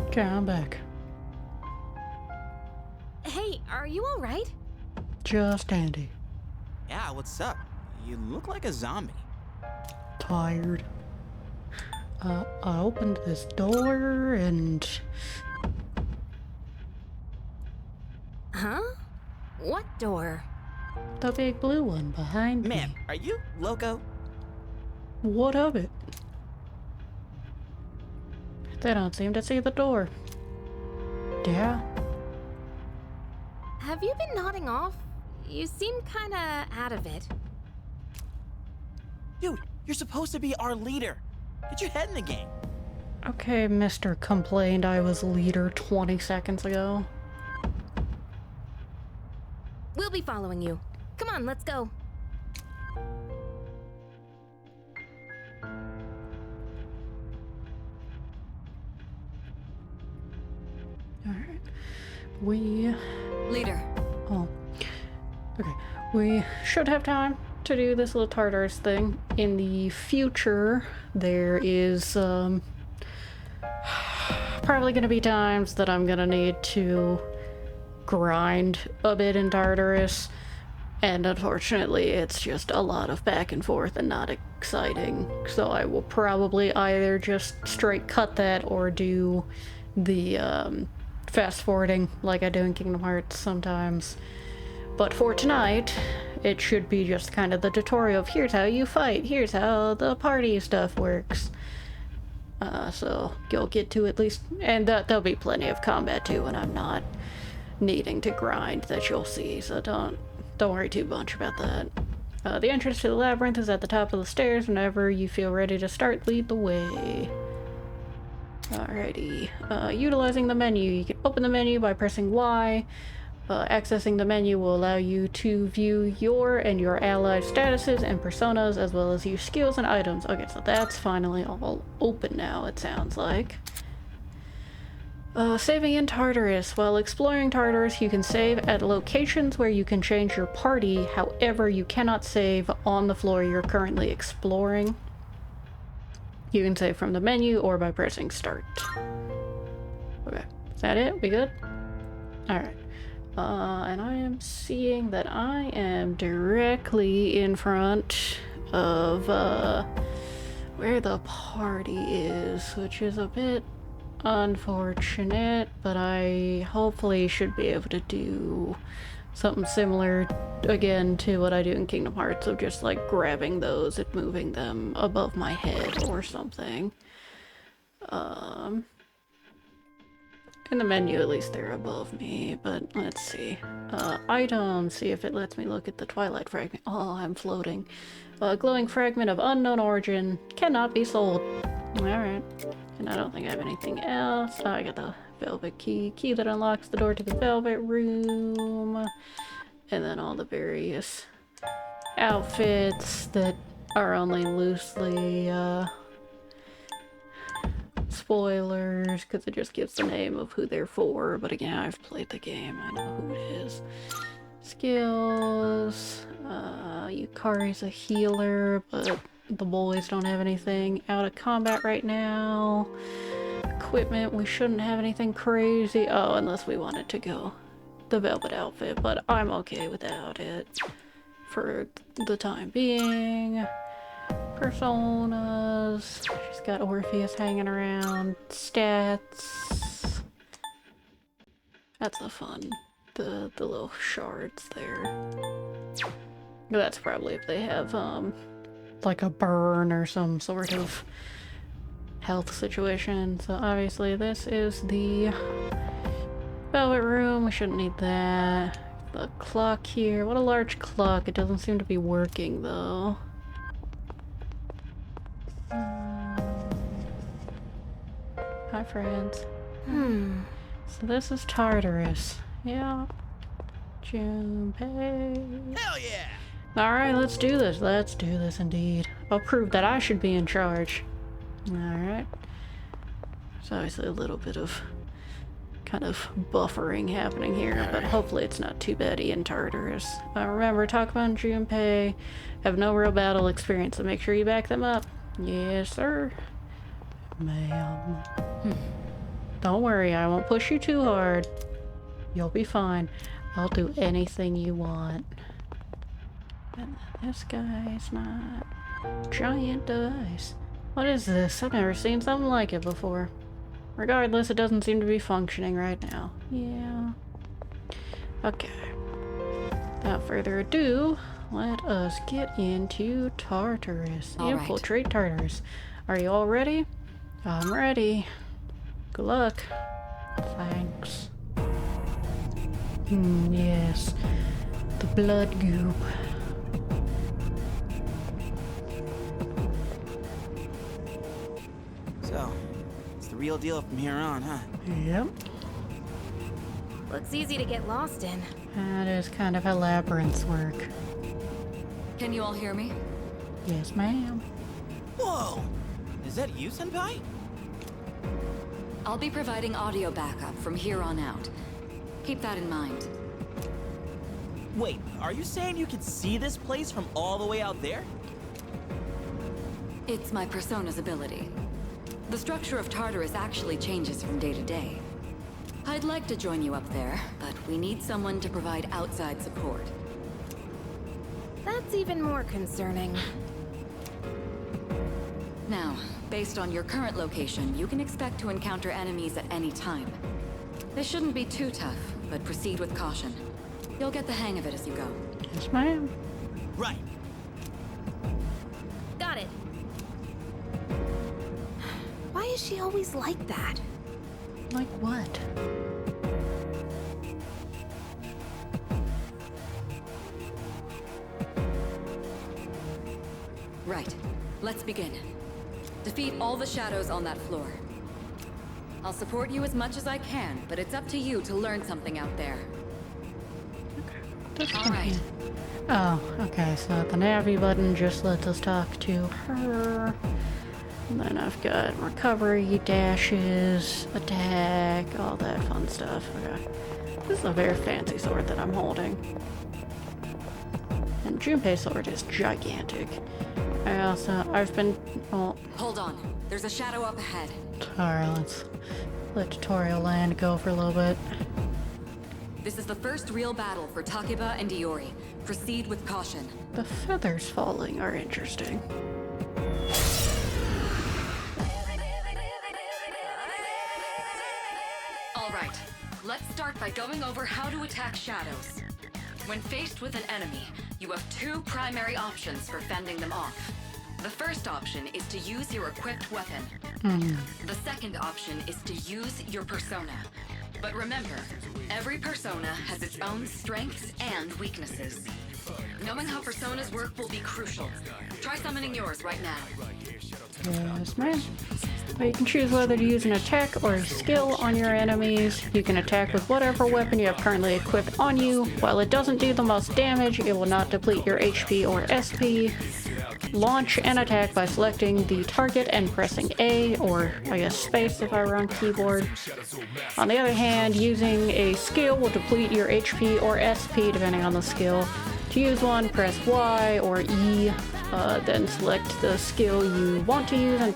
Okay, I'm back. Hey, are you alright? Just Andy. Yeah, what's up? You look like a zombie. Tired. I opened this door and... Huh? What door? the big blue one behind Man, me. are you loco? What of it? They don't seem to see the door. Yeah? Have you been nodding off? You seem kinda out of it. Dude, you're supposed to be our leader. Get your head in the game. Okay, Mr. Complained I was leader 20 seconds ago. We'll be following you. Come on, let's go. Alright. We... Leader. Oh. Okay. We should have time to do this little Tartarus thing. In the future, there is, probably gonna be times that I'm gonna need to grind a bit in Tartarus. And unfortunately, it's just a lot of back and forth and not exciting. So I will probably either just straight cut that or do the fast forwarding like I do in Kingdom Hearts sometimes. But for tonight, it should be just kind of the tutorial of here's how you fight, here's how the party stuff works. So you'll get to at least, and there'll be plenty of combat too when I'm not needing to grind that you'll see, so don't worry too much about that. The entrance to the labyrinth is at the top of the stairs. Whenever you feel ready to start, lead the way. Alrighty. Utilizing the menu. You can open the menu by pressing Y. Accessing the menu will allow you to view your and your allies' statuses and personas, as well as use skills and items. Okay, so that's finally all open now, it sounds like. Saving in Tartarus. While exploring Tartarus, you can save at locations where you can change your party. However, you cannot save on the floor you're currently exploring. You can save from the menu or by pressing start. Okay, is that it? We good? Alright. And I am seeing that I am directly in front of, where the party is, which is a bit unfortunate, but I hopefully should be able to do something similar again to what I do in Kingdom Hearts of just like grabbing those and moving them above my head or something. In the menu at least they're above me, but let's see. Items, see if it lets me look at the Twilight Fragment. Oh, I'm floating. Glowing fragment of unknown origin, cannot be sold. Alright. And I don't think I have anything else. Oh, I got the velvet key. Key that unlocks the door to the velvet room. And then all the various outfits that are only loosely, spoilers, because it just gives the name of who they're for. But again, I've played the game. I know who it is. Skills. Yukari's a healer, but the boys don't have anything out of combat right now. Equipment, we shouldn't have anything crazy. Oh, unless we wanted to go the velvet outfit, but I'm okay without it for the time being. Personas. She's got Orpheus hanging around. Stats. That's a fun. The little shards there. That's probably if they have like a burn or some sort of health situation. So obviously this is the velvet room. We shouldn't need that. The clock here. What a large clock. It doesn't seem to be working though. Hi friends. So this is Tartarus. Yeah. Junpei. Hell yeah! Alright, let's do this. Let's do this indeed. I'll prove that I should be in charge. Alright. There's obviously a little bit of kind of buffering happening here, but hopefully it's not too bad in Tartarus. Remember, Takuma and Junpei have no real battle experience, so make sure you back them up. Yes, sir. Ma'am. Don't worry, I won't push you too hard. You'll be fine. I'll do anything you want. And this guy's not. Giant device. What is this? I've never seen something like it before. Regardless, it doesn't seem to be functioning right now. Yeah. Okay. Without further ado, let us get into Tartarus. Infiltrate Tartarus. Are you all ready? I'm ready. Good luck. Thanks. Yes. The blood goop. So, it's the real deal from here on, huh? Yep. Looks easy to get lost in. That is kind of how labyrinths work. Can you all hear me? Yes, ma'am. Whoa! Is that you, Senpai? I'll be providing audio backup from here on out. Keep that in mind. Wait, are you saying you can see this place from all the way out there? It's my persona's ability. The structure of Tartarus actually changes from day to day. I'd like to join you up there, but we need someone to provide outside support. That's even more concerning. Now, based on your current location, you can expect to encounter enemies at any time. They shouldn't be too tough, but proceed with caution. You'll get the hang of it as you go. Yes, ma'am. Right. Got it. Why is she always like that? Like what? Right. Let's begin. Defeat all the shadows on that floor. I'll support you as much as I can, but it's up to you to learn something out there. All right. Oh, okay, so the Navi button just lets us talk to her. And then I've got recovery, dashes, attack, all that fun stuff. Okay. This is a very fancy sword that I'm holding. And Junpei's sword is gigantic. I've been, well... Hold on. There's a shadow up ahead. Alright, let's let tutorial land go for a little bit. This is the first real battle for Takeba and Iori. Proceed with caution. The feathers falling are interesting. All right. Let's start by going over how to attack shadows. When faced with an enemy, you have two primary options for fending them off. The first option is to use your equipped weapon. The second option is to use your persona. But remember, every persona has its own strengths and weaknesses. Knowing how personas work will be crucial. Try summoning yours right now. Yes, ma'am. Well, you can choose whether to use an attack or a skill on your enemies. You can attack with whatever weapon you have currently equipped on you. While it doesn't do the most damage, it will not deplete your HP or SP. Launch an attack by selecting the target and pressing A, or I guess space if I were on keyboard. On the other hand, using a skill will deplete your HP or SP depending on the skill. To use one, press Y or E, then select the skill you want to use and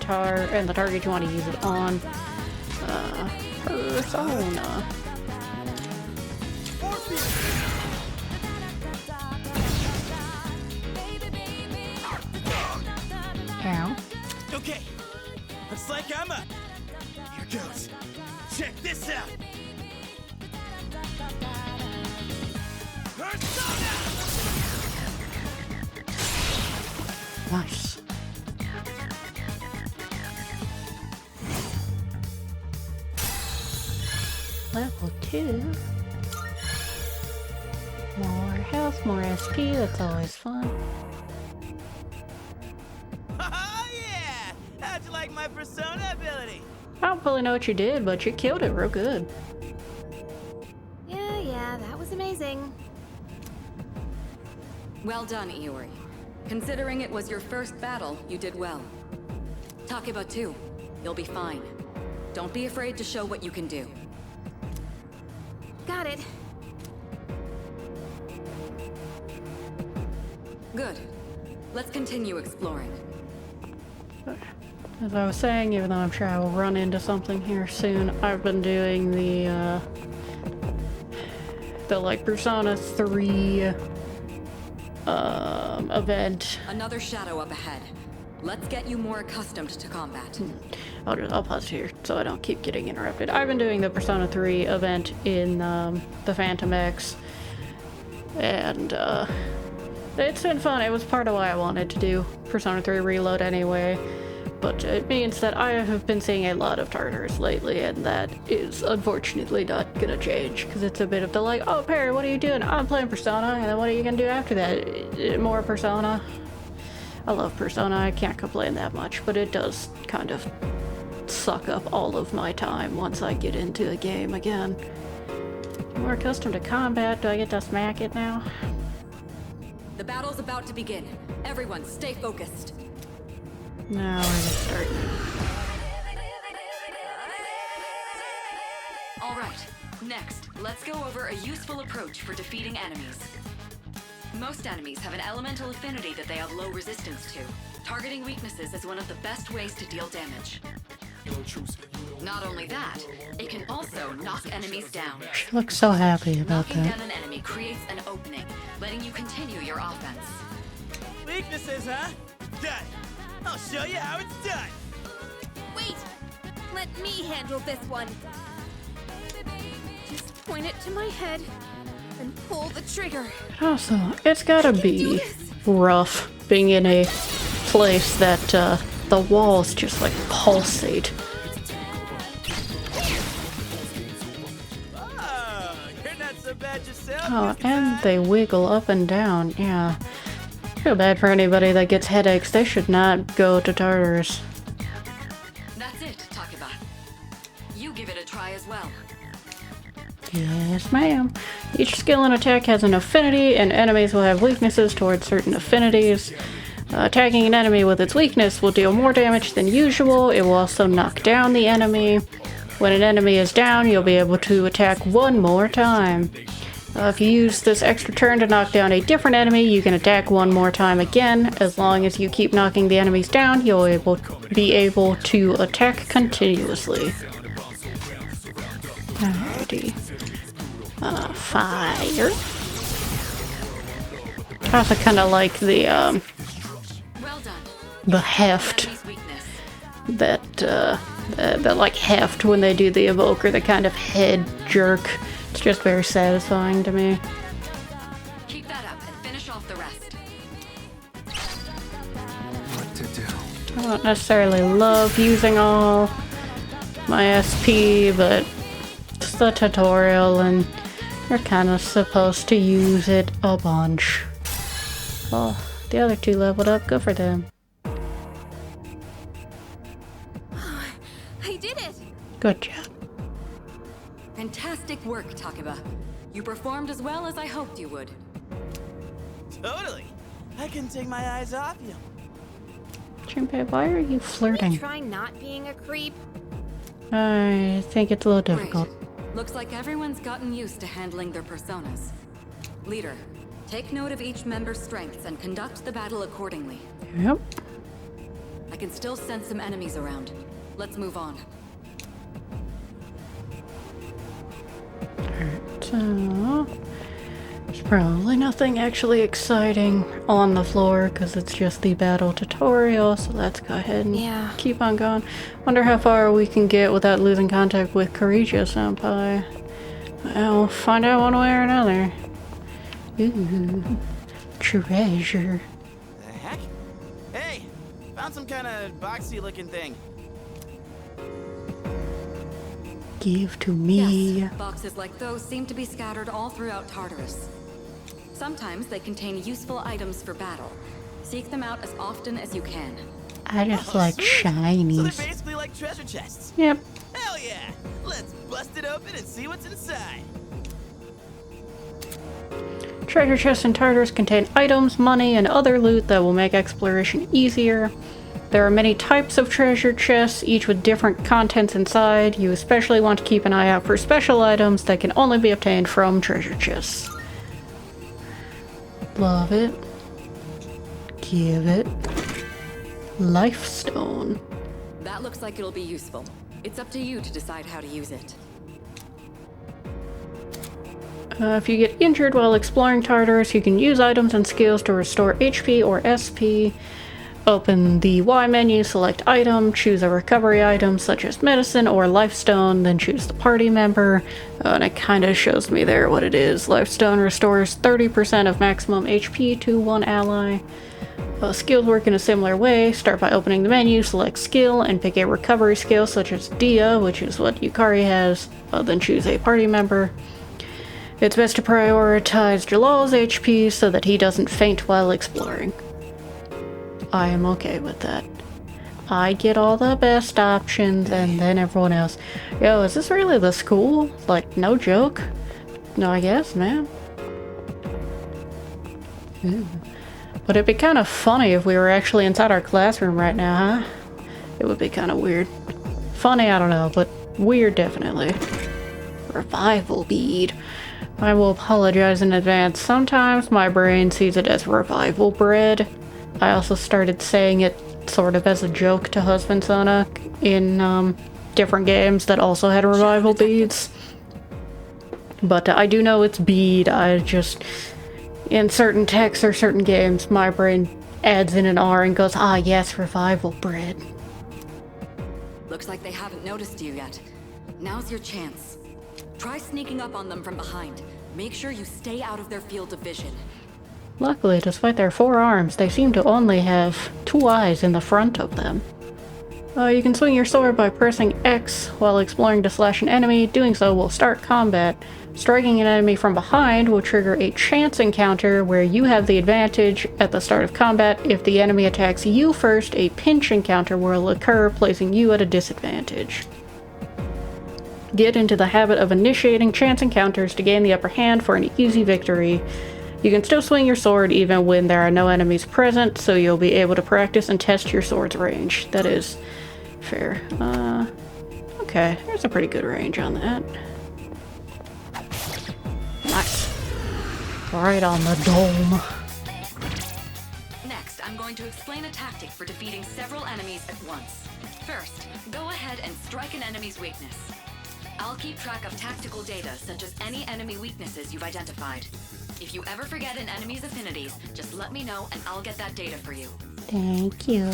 the target you want to use it on. Persona. Ow. Okay. Looks like I'm up. Here goes. Check this out. Persona! Nice. Level 2. More health, more SP, that's always fun. Oh yeah! How'd you like my persona ability? I don't really know what you did, but you killed it real good. Yeah, that was amazing. Well done, Iori. Considering it was your first battle, you did well. Takeba too. You'll be fine. Don't be afraid to show what you can do. Got it. Good. Let's continue exploring. As I was saying, even though I'm sure I will run into something here soon, I've been doing the like Persona 3 event. Another shadow up ahead. Let's get you more accustomed to combat. I'll pause here so I don't keep getting interrupted. I've been doing the Persona 3 event in the Phantom X, and it's been fun. It was part of why I wanted to do Persona 3 Reload anyway, but it means that I have been seeing a lot of Tartars lately, and that is unfortunately not gonna change, because it's a bit of the like, oh Perry, what are you doing? I'm playing Persona, and then what are you gonna do after that? More Persona. I love Persona, I can't complain that much, but it does kind of suck up all of my time once I get into a game again. More accustomed to combat, do I get to smack it now? The battle's about to begin. Everyone, stay focused. Now we're gonna start. All right, next, let's go over a useful approach for defeating enemies. Most enemies have an elemental affinity that they have low resistance to. Targeting weaknesses is one of the best ways to deal damage. Not only that, it can also knock enemies down. She looks so happy about Knocking that. down an enemy creates an opening, letting you continue your offense. Weaknesses, huh? Done. I'll show you how it's done. Wait! Let me handle this one. Just point it to my head and pull the trigger. Also, it's gotta be rough being in a place that the walls just like pulsate. Oh, you're not so bad yourself. Oh, and they wiggle up and down, yeah. Feel bad for anybody that gets headaches. They should not go to Tartarus. That's it, Takeba. You give it a try as well. Yes, ma'am. Each skill and attack has an affinity, and enemies will have weaknesses towards certain affinities. Attacking an enemy with its weakness will deal more damage than usual. It will also knock down the enemy. When an enemy is down, you'll be able to attack one more time. If you use this extra turn to knock down a different enemy, you can attack one more time again. As long as you keep knocking the enemies down, you'll be able to attack continuously. Alrighty. Fire. I also kind of like the Well done. the heft Enemy's weakness. that like heft when they do the evoker, the kind of head jerk. It's just very satisfying to me. Keep that up and finish off the rest. What to do? I don't necessarily love using all my SP, but it's the tutorial and you're kind of supposed to use it a bunch. Oh, the other two leveled up. Good for them. I did it! Good job. Fantastic work, Takeba. You performed as well as I hoped you would. Totally. I couldn't take my eyes off you. Junpei, why are you flirting? Try not being a creep. I think it's a little Great. difficult. Looks like everyone's gotten used to handling their personas. Leader, take note of each member's strengths and conduct the battle accordingly. Yep. I can still sense some enemies around. Let's move on. So, there's probably nothing actually exciting on the floor because it's just the battle tutorial, so let's go ahead and keep on going. Wonder how far we can get without losing contact with Karijo-senpai. I'll find out one way or another. Ooh, treasure. The heck? Hey, found some kind of boxy looking thing. Give to me. Yes, boxes like those seem to be scattered all throughout Tartarus. Sometimes they contain useful items for battle. Seek them out as often as you can. I just like Sweet. So shinies. they're basically like treasure chests. Yep. Hell yeah! Let's bust it open and see what's inside. Treasure chests in Tartarus contain items, money, and other loot that will make exploration easier. There are many types of treasure chests, each with different contents inside. You especially want to keep an eye out for special items that can only be obtained from treasure chests. Love it. Give it. Life stone. That looks like it'll be useful. It's up to you to decide how to use it. If you get injured while exploring Tartarus, you can use items and skills to restore HP or SP. Open the Y menu, select item, choose a recovery item such as medicine or life stone, then choose the party member. And it kind of shows me there what it is. Life stone restores 30% of maximum HP to one ally. Skills work in a similar way. Start by opening the menu, select skill, and pick a recovery skill such as Dia, which is what Yukari has. Then choose a party member. It's best to prioritize Jalal's HP so that he doesn't faint while exploring. I am okay with that. I get all the best options and then everyone else. Yo, is this really the school? Like, no joke? No, I guess, man. Ooh. Would it be kind of funny if we were actually inside our classroom right now, huh? It would be kind of weird. Funny, I don't know, but weird definitely. Revival bead. I will apologize in advance. Sometimes my brain sees it as revival bread. I also started saying it sort of as a joke to Husband Sona in different games that also had revival beads. But I do know it's bead. I just, in certain texts or certain games, my brain adds in an R and goes, ah yes, revival bread. Looks like they haven't noticed you yet. Now's your chance. Try sneaking up on them from behind. Make sure you stay out of their field of vision. Luckily, despite their 4 arms, they seem to only have 2 eyes in the front of them. You can swing your sword by pressing X while exploring to slash an enemy. Doing so will start combat. Striking an enemy from behind will trigger a chance encounter where you have the advantage at the start of combat. If the enemy attacks you first, a pinch encounter will occur, placing you at a disadvantage. Get into the habit of initiating chance encounters to gain the upper hand for an easy victory. You can still swing your sword even when there are no enemies present, so you'll be able to practice and test your sword's range. That is fair. Okay, there's a pretty good range on that. Nice. Right on the dome. Next, I'm going to explain a tactic for defeating several enemies at once. First, go ahead and strike an enemy's weakness. I'll keep track of tactical data, such as any enemy weaknesses you've identified. If you ever forget an enemy's affinities, just let me know and I'll get that data for you. Thank you.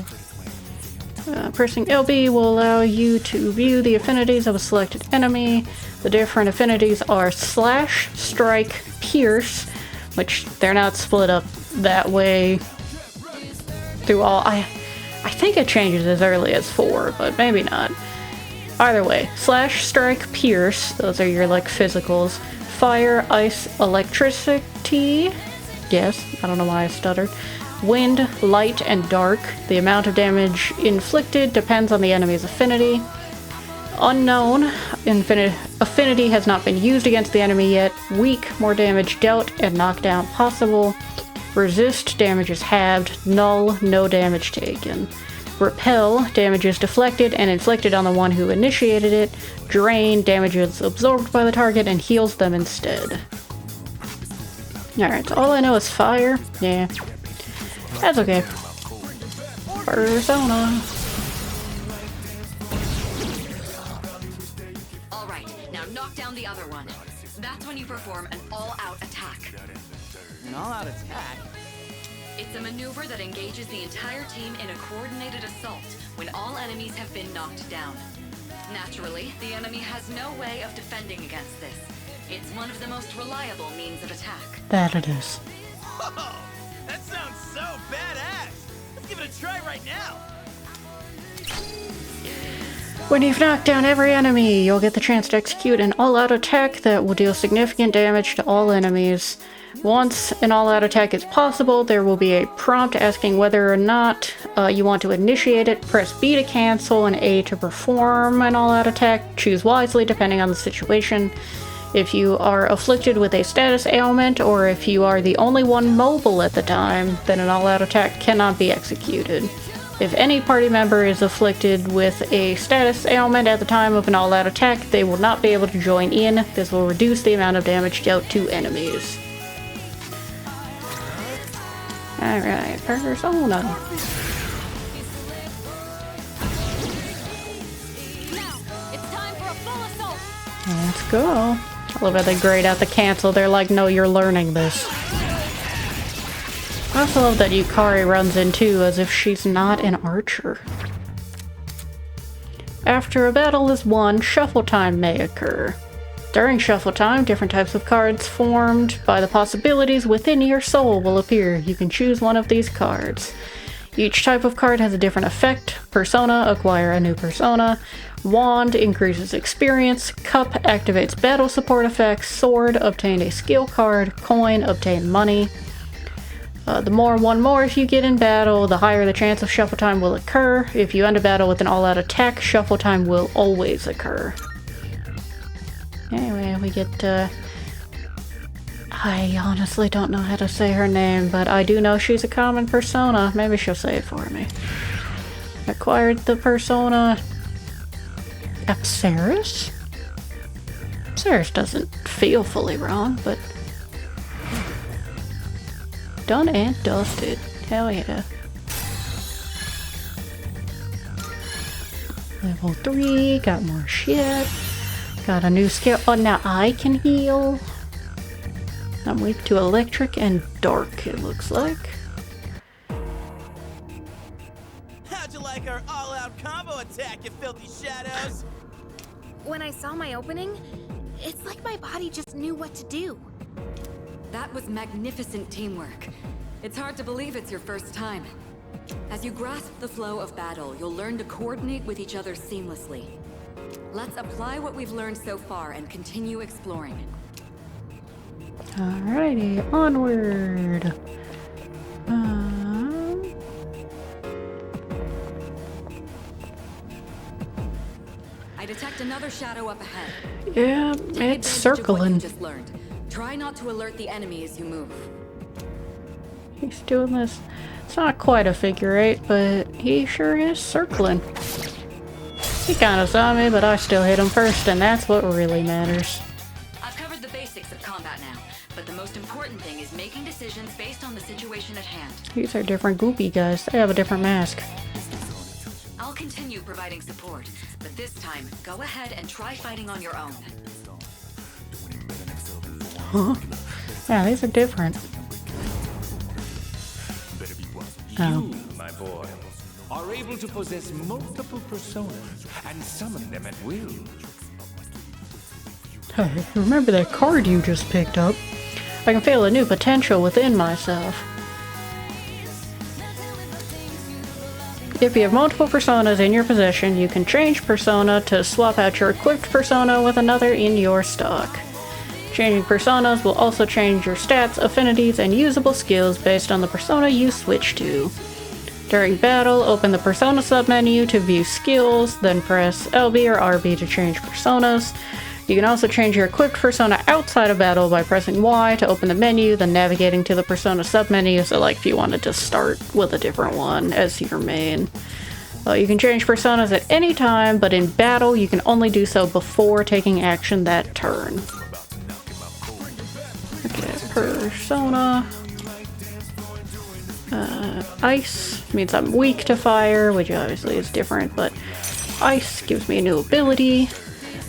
Pressing LB will allow you to view the affinities of a selected enemy. The different affinities are Slash, Strike, Pierce, which they're not split up that way through all. I think it changes as early as 4, but maybe not. Either way, Slash, Strike, Pierce, those are your like physicals. Fire, Ice, Electricity, yes, I don't know why I stuttered. Wind, Light, and Dark. The amount of damage inflicted depends on the enemy's affinity. Unknown, affinity has not been used against the enemy yet. Weak, more damage dealt and knockdown possible. Resist, damage is halved. Null, no damage taken. Repel, damage is deflected and inflicted on the one who initiated it. Drain, damage is absorbed by the target and heals them instead. Alright, so all I know is fire. Yeah. That's okay. Persona. Alright, now knock down the other one. That's when you perform an all-out attack. An all-out attack? It's a maneuver that engages the entire team in a coordinated assault when all enemies have been knocked down. Naturally, the enemy has no way of defending against this. It's one of the most reliable means of attack. That it is. Whoa! That sounds so badass! Let's give it a try right now! When you've knocked down every enemy, you'll get the chance to execute an all-out attack that will deal significant damage to all enemies. Once an all-out attack is possible, there will be a prompt asking whether or not you want to initiate it. Press B to cancel and A to perform an all-out attack. Choose wisely depending on the situation. If you are afflicted with a status ailment, or if you are the only one mobile at the time, then an all-out attack cannot be executed. If any party member is afflicted with a status ailment at the time of an all-out attack, they will not be able to join in. This will reduce the amount of damage dealt to enemies. Alright, Persona. Now, it's time for a full assault. Let's go. I love how they grayed out the cancel. They're like, no, you're learning this. I also love that Yukari runs in too, as if she's not an archer. After a battle is won, shuffle time may occur. During shuffle time, different types of cards formed by the possibilities within your soul will appear. You can choose one of these cards. Each type of card has a different effect. Persona, acquire a new persona. Wand increases experience. Cup activates battle support effects. Sword, obtain a skill card. Coin, obtain money. The more one more if you get in battle, the higher the chance of shuffle time will occur. If you end a battle with an all-out attack, shuffle time will always occur. Anyway, we get, I honestly don't know how to say her name, but I do know she's a common persona. Maybe she'll say it for me. Acquired the persona Apsaris? Apsaris doesn't feel fully wrong, but done and dusted. Hell yeah. Level 3, got more shit. Got a new skill. Oh, now I can heal. I'm weak to electric and dark, it looks like. How'd you like our all-out combo attack, you filthy shadows? When I saw my opening, it's like my body just knew what to do. That was magnificent teamwork. It's hard to believe it's your first time. As you grasp the flow of battle, you'll learn to coordinate with each other seamlessly. Let's apply what we've learned so far and continue exploring. Alrighty, onward. I detect another shadow up ahead. Yeah, Take it's advantage of what you circling. just learned. Try not to alert the enemy as you move. He's doing this. It's not quite a figure eight, but he sure is circling. He kind of saw me, but I still hit him first, and that's what really matters. I've covered the basics of combat now, but the most important thing is making decisions based on the situation at hand. These are different goopy guys. They have a different mask. I'll continue providing support, but this time, go ahead and try fighting on your own. Huh? Yeah, these are different. You, my boy, are able to possess multiple personas and summon them at will. Hey, remember that card you just picked up? I can feel a new potential within myself. If you have multiple personas in your possession, you can change persona to swap out your equipped persona with another in your stock. Changing personas will also change your stats, affinities, and usable skills based on the persona you switch to. During battle, open the persona submenu to view skills, then press LB or RB to change personas. You can also change your equipped persona outside of battle by pressing Y to open the menu, then navigating to the persona submenu, so like if you wanted to start with a different one as your main. You can change personas at any time, but in battle you can only do so before taking action that turn. Okay, persona. Ice means I'm weak to fire, which obviously is different, but ice gives me a new ability,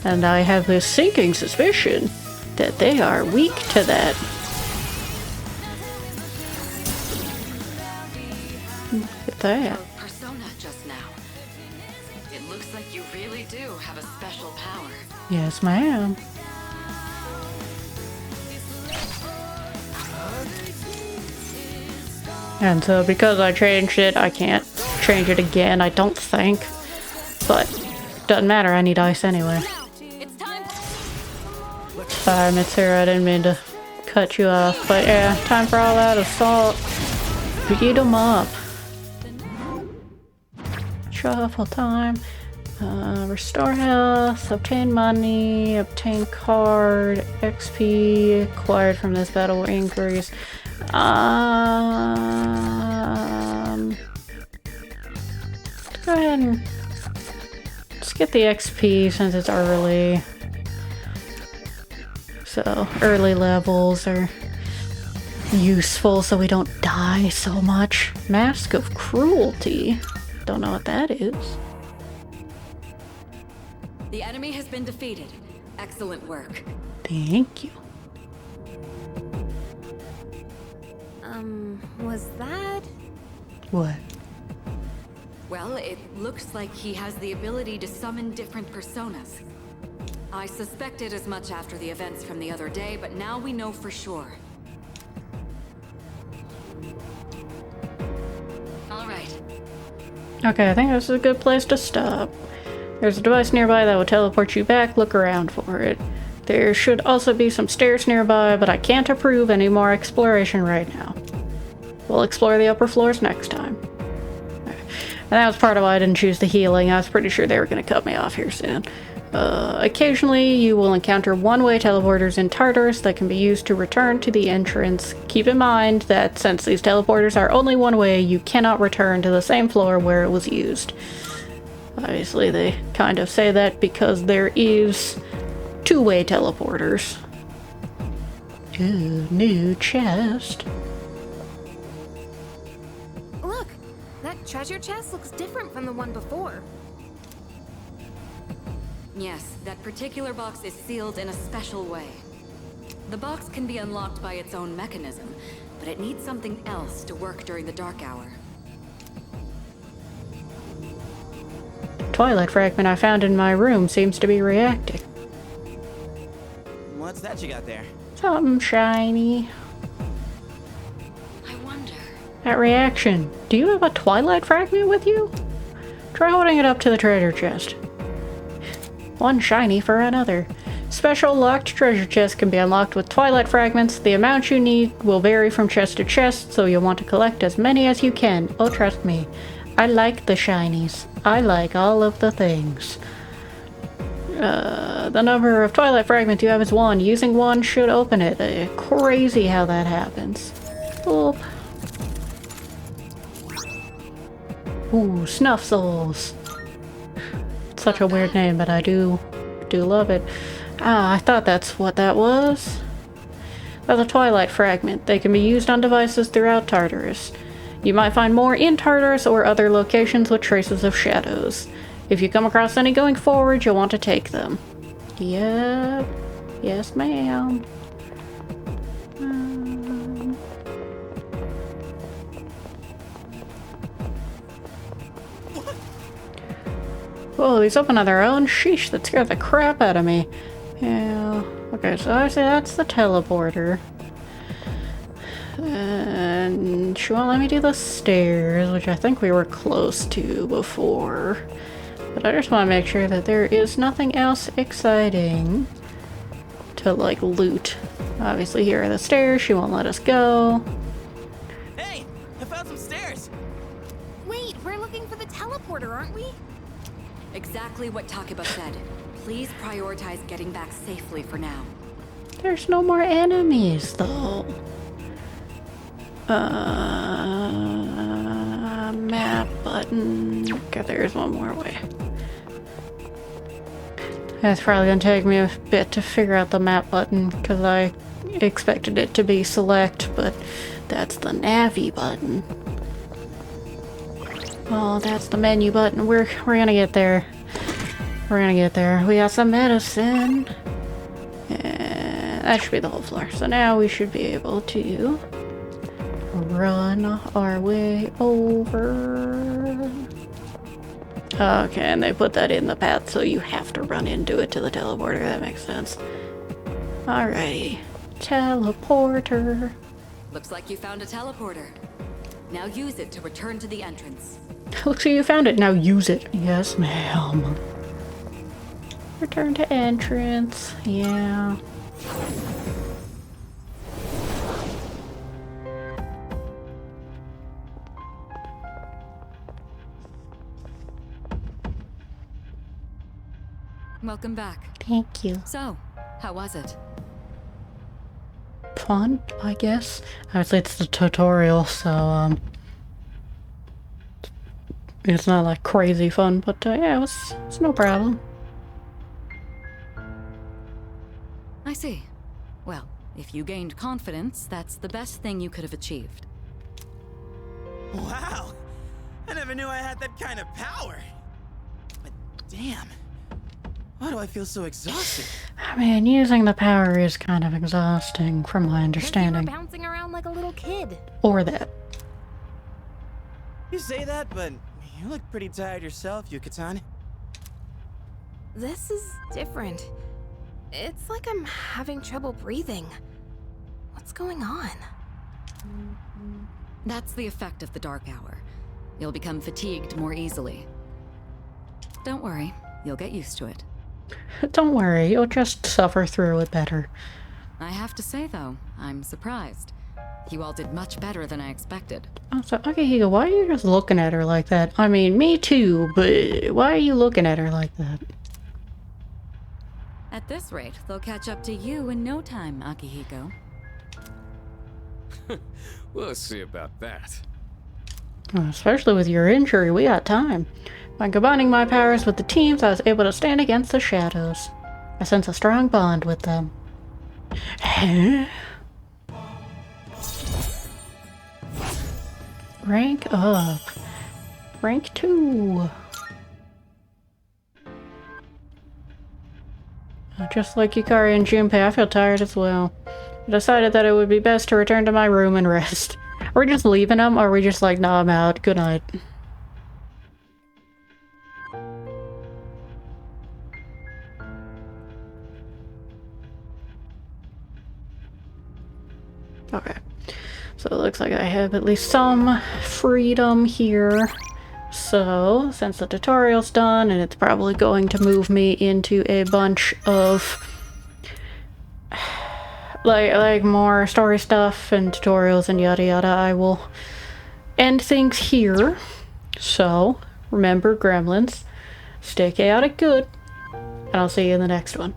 and I have this sinking suspicion that they are weak to that. Look at that. Persona just now. It looks like you really do have a special power. Yes, ma'am. And so because I changed it, I can't change it again, I don't think. But doesn't matter, I need ice anyway. Sorry, Mitsuru, I didn't mean to cut you off. But yeah, time for all that assault. Beat 'em up. Shuffle time. Restore health, obtain money, obtain card, XP acquired from this battle will increase. Let's go ahead and let's get the XP since it's early. So early levels are useful so we don't die so much. Mask of Cruelty. Don't know what that is. The enemy has been defeated. Excellent work. Thank you. Was that? What? Well, it looks like he has the ability to summon different personas. I suspected as much after the events from the other day, but now we know for sure. All right. Okay, I think this is a good place to stop. There's a device nearby that will teleport you back. Look around for it. There should also be some stairs nearby, but I can't approve any more exploration right now. We'll explore the upper floors next time. And that was part of why I didn't choose the healing. I was pretty sure they were going to cut me off here soon. Occasionally, you will encounter one-way teleporters in Tartarus that can be used to return to the entrance. Keep in mind that since these teleporters are only one way, you cannot return to the same floor where it was used. Obviously, they kind of say that because there is two-way teleporters. Ooh, new chest. Look, that treasure chest looks different from the one before. Yes, that particular box is sealed in a special way. The box can be unlocked by its own mechanism, but it needs something else to work during the dark hour. Twilight fragment I found in my room seems to be reacting. What's that you got there? Something shiny. I wonder... That reaction. Do you have a Twilight fragment with you? Try holding it up to the treasure chest. One shiny for another. Special locked treasure chests can be unlocked with Twilight fragments. The amount you need will vary from chest to chest, so you'll want to collect as many as you can. Oh, trust me. I like the shinies. I like all of the things. The number of Twilight fragments you have is 1. Using 1 should open it. Crazy how that happens. Oop. Ooh, Snuff Souls. Such a weird name, but I do love it. Ah, I thought that's what that was. That's a Twilight fragment. They can be used on devices throughout Tartarus. You might find more in Tartarus or other locations with traces of shadows. If you come across any going forward, you'll want to take them. Yep. Yes, ma'am. Whoa, these open on their own? Sheesh, that scared the crap out of me. Yeah. Okay, so I say that's the teleporter. And she won't let me do the stairs, which I think we were close to before. But I just want to make sure that there is nothing else exciting to, like, loot. Obviously, here are the stairs. She won't let us go. Hey, I found some stairs. Wait, we're looking for the teleporter, aren't we? Exactly what Takeba said. Please prioritize getting back safely for now. There's no more enemies, though. Map button. Okay, there's one more way. It's probably gonna take me a bit to figure out the map button because I expected it to be select, but that's the navy button. Oh, that's the menu button. We're gonna get there. We're gonna get there. We got some medicine. And that should be the whole floor. So now we should be able to run our way over. Okay, and they put that in the path, so you have to run into it to the teleporter. That makes sense. Alrighty. Teleporter. Looks like you found a teleporter. Now use it to return to the entrance. Looks like you found it. Now use it. Yes, ma'am. Return to entrance. Yeah. Welcome back. Thank you. So, how was it? Fun, I guess. Obviously, it's the tutorial, so, it's not like crazy fun, but yeah, it's no problem. I see. Well, if you gained confidence, that's the best thing you could have achieved. Wow, I never knew I had that kind of power. But damn, why do I feel so exhausted? I mean, using the power is kind of exhausting, from my understanding. You were bouncing around like a little kid. Or that. You say that, but you look pretty tired yourself, Yuka-tan. This is different. It's like I'm having trouble breathing. What's going on? That's the effect of the dark hour. You'll become fatigued more easily. Don't worry, you'll get used to it. Don't worry, you'll just suffer through it better. I have to say, though, I'm surprised. You all did much better than I expected. Also, Akihiko, why are you just looking at her like that? I mean, me too, but why are you looking at her like that? At this rate, they'll catch up to you in no time, Akihiko. We'll see about that. Especially with your injury, we got time. By combining my powers with the teams, I was able to stand against the shadows. I sense a strong bond with them. Rank up. Rank 2. Just like Yukari and Junpei, I feel tired as well. I decided that it would be best to return to my room and rest. Are we just leaving them, or are we just like, nah, I'm out, good night? Okay. So it looks like I have at least some freedom here. So, since the tutorial's done, and it's probably going to move me into a bunch of like more story stuff and tutorials and yada yada, I will end things here. So, remember, gremlins, stay chaotic good, and I'll see you in the next one.